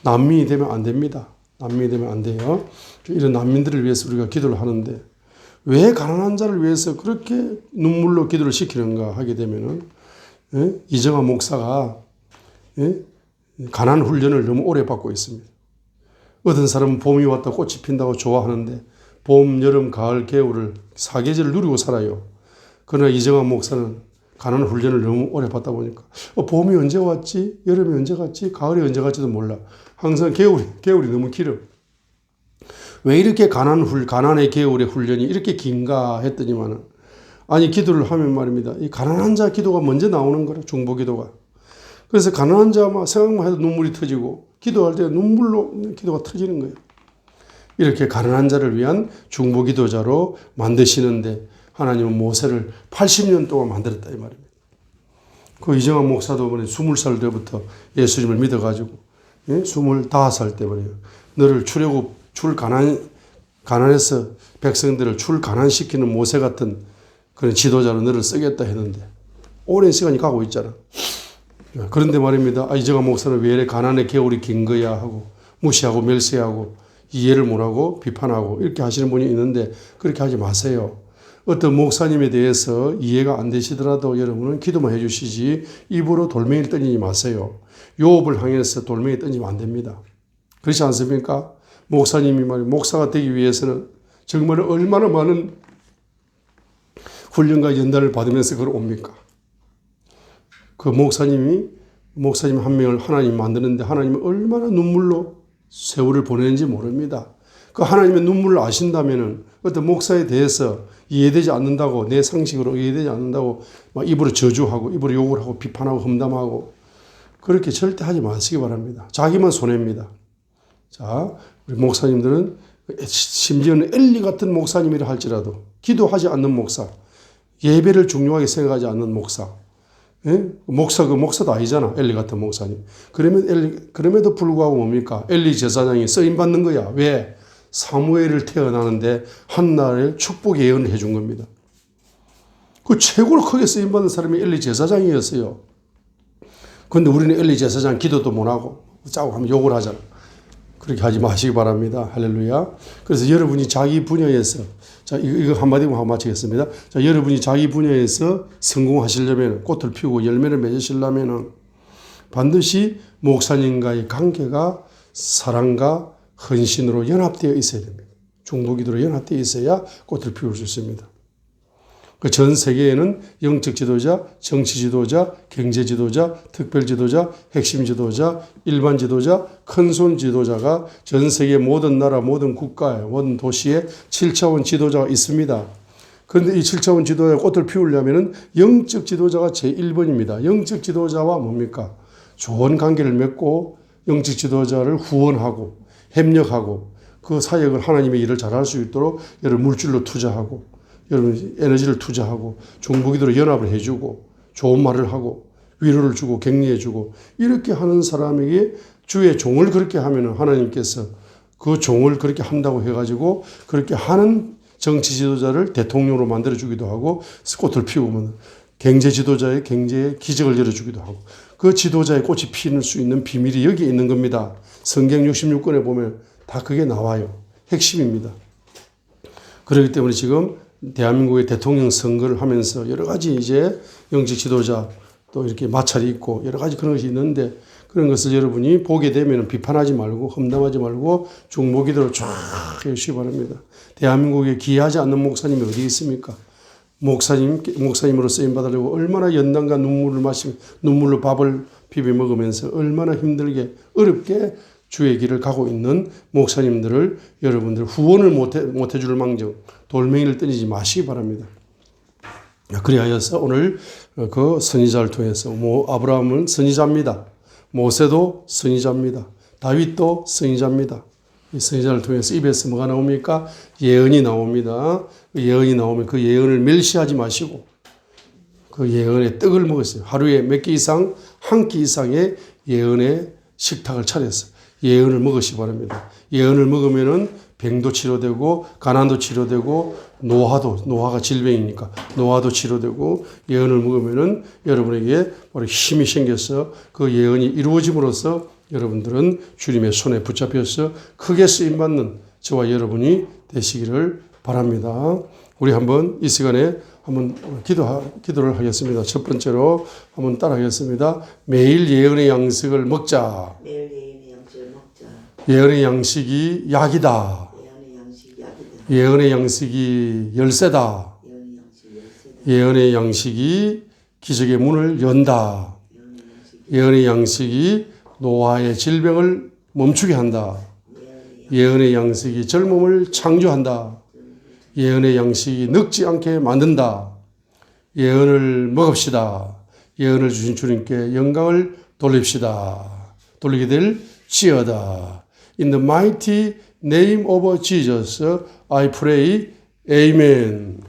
S1: 난민이 되면 안 됩니다. 난민이 되면 안 돼요. 이런 난민들을 위해서 우리가 기도를 하는데 왜 가난한 자를 위해서 그렇게 눈물로 기도를 시키는가 하게 되면은, 이정환 목사가 가난 훈련을 너무 오래 받고 있습니다. 어떤 사람은 봄이 왔다 꽃이 핀다고 좋아하는데 봄, 여름, 가을, 겨울을 사계절을 누리고 살아요. 그러나 이정환 목사는 가난 훈련을 너무 오래 받다 보니까 봄이 언제 왔지? 여름이 언제 갔지? 가을이 언제 갔지도 몰라. 항상 겨울이 너무 길어. 왜 이렇게 가난의 겨울의 훈련이 이렇게 긴가 했더니만은, 아니, 기도를 하면 말입니다. 이 가난한 자 기도가 먼저 나오는 거라, 중보 기도가. 그래서 가난한 자만 생각만 해도 눈물이 터지고 기도할 때 눈물로 기도가 터지는 거예요. 이렇게 가난한 자를 위한 중보 기도자로 만드시는데 하나님은 모세를 80년 동안 만들었다 이 말입니다. 그 이정환 목사도 20살 때부터 예수님을 믿어가지고 25살 때 말이에요. 너를 가난해서 백성들을 가난시키는 모세 같은 그런 지도자로 너를 쓰겠다 했는데 오랜 시간이 가고 있잖아. 그런데 말입니다. 이정환 목사는 왜 이래 가난의 겨울이 긴 거야 하고 무시하고 멸시하고 이해를 못하고 비판하고 이렇게 하시는 분이 있는데 그렇게 하지 마세요. 어떤 목사님에 대해서 이해가 안 되시더라도 여러분은 기도만 해주시지 입으로 돌멩이를 던지지 마세요. 요업을 향해서 돌멩이 던지면 안 됩니다. 그렇지 않습니까? 목사님이 목사가 되기 위해서는 정말 얼마나 많은 훈련과 연단을 받으면서 그걸 옵니까? 그 목사님 한 명을 하나님 만드는데 하나님은 얼마나 눈물로 세월을 보내는지 모릅니다. 그 하나님의 눈물을 아신다면은 어떤 목사에 대해서 이해되지 않는다고, 내 상식으로 이해되지 않는다고 막 입으로 저주하고 입으로 욕을 하고 비판하고 험담하고 그렇게 절대 하지 마시기 바랍니다. 자기만 손해입니다. 자, 우리 목사님들은 심지어는 엘리 같은 목사님이라 할지라도 기도하지 않는 목사, 예배를 중요하게 생각하지 않는 목사, 목사도 아니잖아. 엘리 같은 목사님. 그럼에도 불구하고 뭡니까? 엘리 제사장이 쓰임받는 거야. 왜? 사무엘을 태어나는데 한날에 축복 예언을 해준 겁니다. 그 최고로 크게 쓰임받는 사람이 엘리 제사장이었어요. 그런데 우리는 엘리 제사장 기도도 못하고 짜고 하면 욕을 하잖아. 그렇게 하지 마시기 바랍니다. 할렐루야. 그래서 여러분이 자기 분야에서, 자, 이거 한마디만 하고 마치겠습니다. 자, 여러분이 자기 분야에서 성공하시려면, 꽃을 피우고 열매를 맺으시려면 반드시 목사님과의 관계가 사랑과 헌신으로 연합되어 있어야 됩니다. 중보기도로 연합되어 있어야 꽃을 피울 수 있습니다. 그 전 세계에는 영적 지도자, 정치 지도자, 경제 지도자, 특별 지도자, 핵심 지도자, 일반 지도자, 큰손 지도자가 전 세계 모든 나라, 모든 국가에, 모든 도시에 7차원 지도자가 있습니다. 그런데 이 7차원 지도자의 꽃을 피우려면 영적 지도자가 제1번입니다. 영적 지도자와 뭡니까? 좋은 관계를 맺고 영적 지도자를 후원하고 협력하고 그 사역을 하나님의 일을 잘할 수 있도록 여러분 물질로 투자하고 여러분 에너지를 투자하고 중보기도로 연합을 해주고 좋은 말을 하고 위로를 주고 격려해주고 이렇게 하는 사람에게 주의 종을 그렇게 하면 하나님께서 그 종을 그렇게 한다고 해가지고 그렇게 하는 정치 지도자를 대통령으로 만들어주기도 하고 꽃을 피우면 경제 지도자의 경제의 기적을 열어주기도 하고 그 지도자의 꽃이 피는 수 있는 비밀이 여기에 있는 겁니다. 성경 66권에 보면 다 그게 나와요. 핵심입니다. 그렇기 때문에 지금 대한민국의 대통령 선거를 하면서 여러 가지 이제 영적 지도자 또 이렇게 마찰이 있고 여러 가지 그런 것이 있는데 그런 것을 여러분이 보게 되면 비판하지 말고 험담하지 말고 중보기도로 쫙 해주시기 바랍니다. 대한민국에 기여하지 않는 목사님이 어디 있습니까? 목사님으로 쓰임받으려고 얼마나 연단과 눈물로 밥을 비벼 먹으면서 얼마나 힘들게 어렵게 주의 길을 가고 있는 목사님들을 여러분들 후원을 못해 줄 망정 돌멩이를 때리지 마시기 바랍니다. 그리하여서 오늘 그 선지자를 통해서 아브라함은 선지자입니다. 모세도 선지자입니다. 다윗도 선지자입니다. 이 선지자를 통해서 입에서 뭐가 나옵니까? 예언이 나옵니다. 그 예언이 나오면 그 예언을 멸시하지 마시고 그 예언의 떡을 먹었어요. 하루에 몇 끼 이상, 한 끼 이상의 예언의 식탁을 차렸어요. 예언을 먹으시기 바랍니다. 예언을 먹으면은 병도 치료되고 가난도 치료되고 노화가 질병이니까 노화도 치료되고 예언을 먹으면은 여러분에게 바로 힘이 생겨서 그 예언이 이루어짐으로써 여러분들은 주님의 손에 붙잡혀서 크게 쓰임받는 저와 여러분이 되시기를 바랍니다. 우리 한번 이 시간에 한번 기도를 하겠습니다. 첫 번째로 한번 따라하겠습니다. 매일 예언의 양식을 먹자. 예언의 양식이 약이다. 예언의 양식이 열쇠다. 예언의 양식이 기적의 문을 연다. 예언의 양식이 노화의 질병을 멈추게 한다. 예언의 양식이 젊음을 창조한다. 예언의 양식이 늙지 않게 만든다. 예언을 먹읍시다. 예언을 주신 주님께 영광을 돌리게 될지어다. In the mighty name of Jesus, I pray. Amen.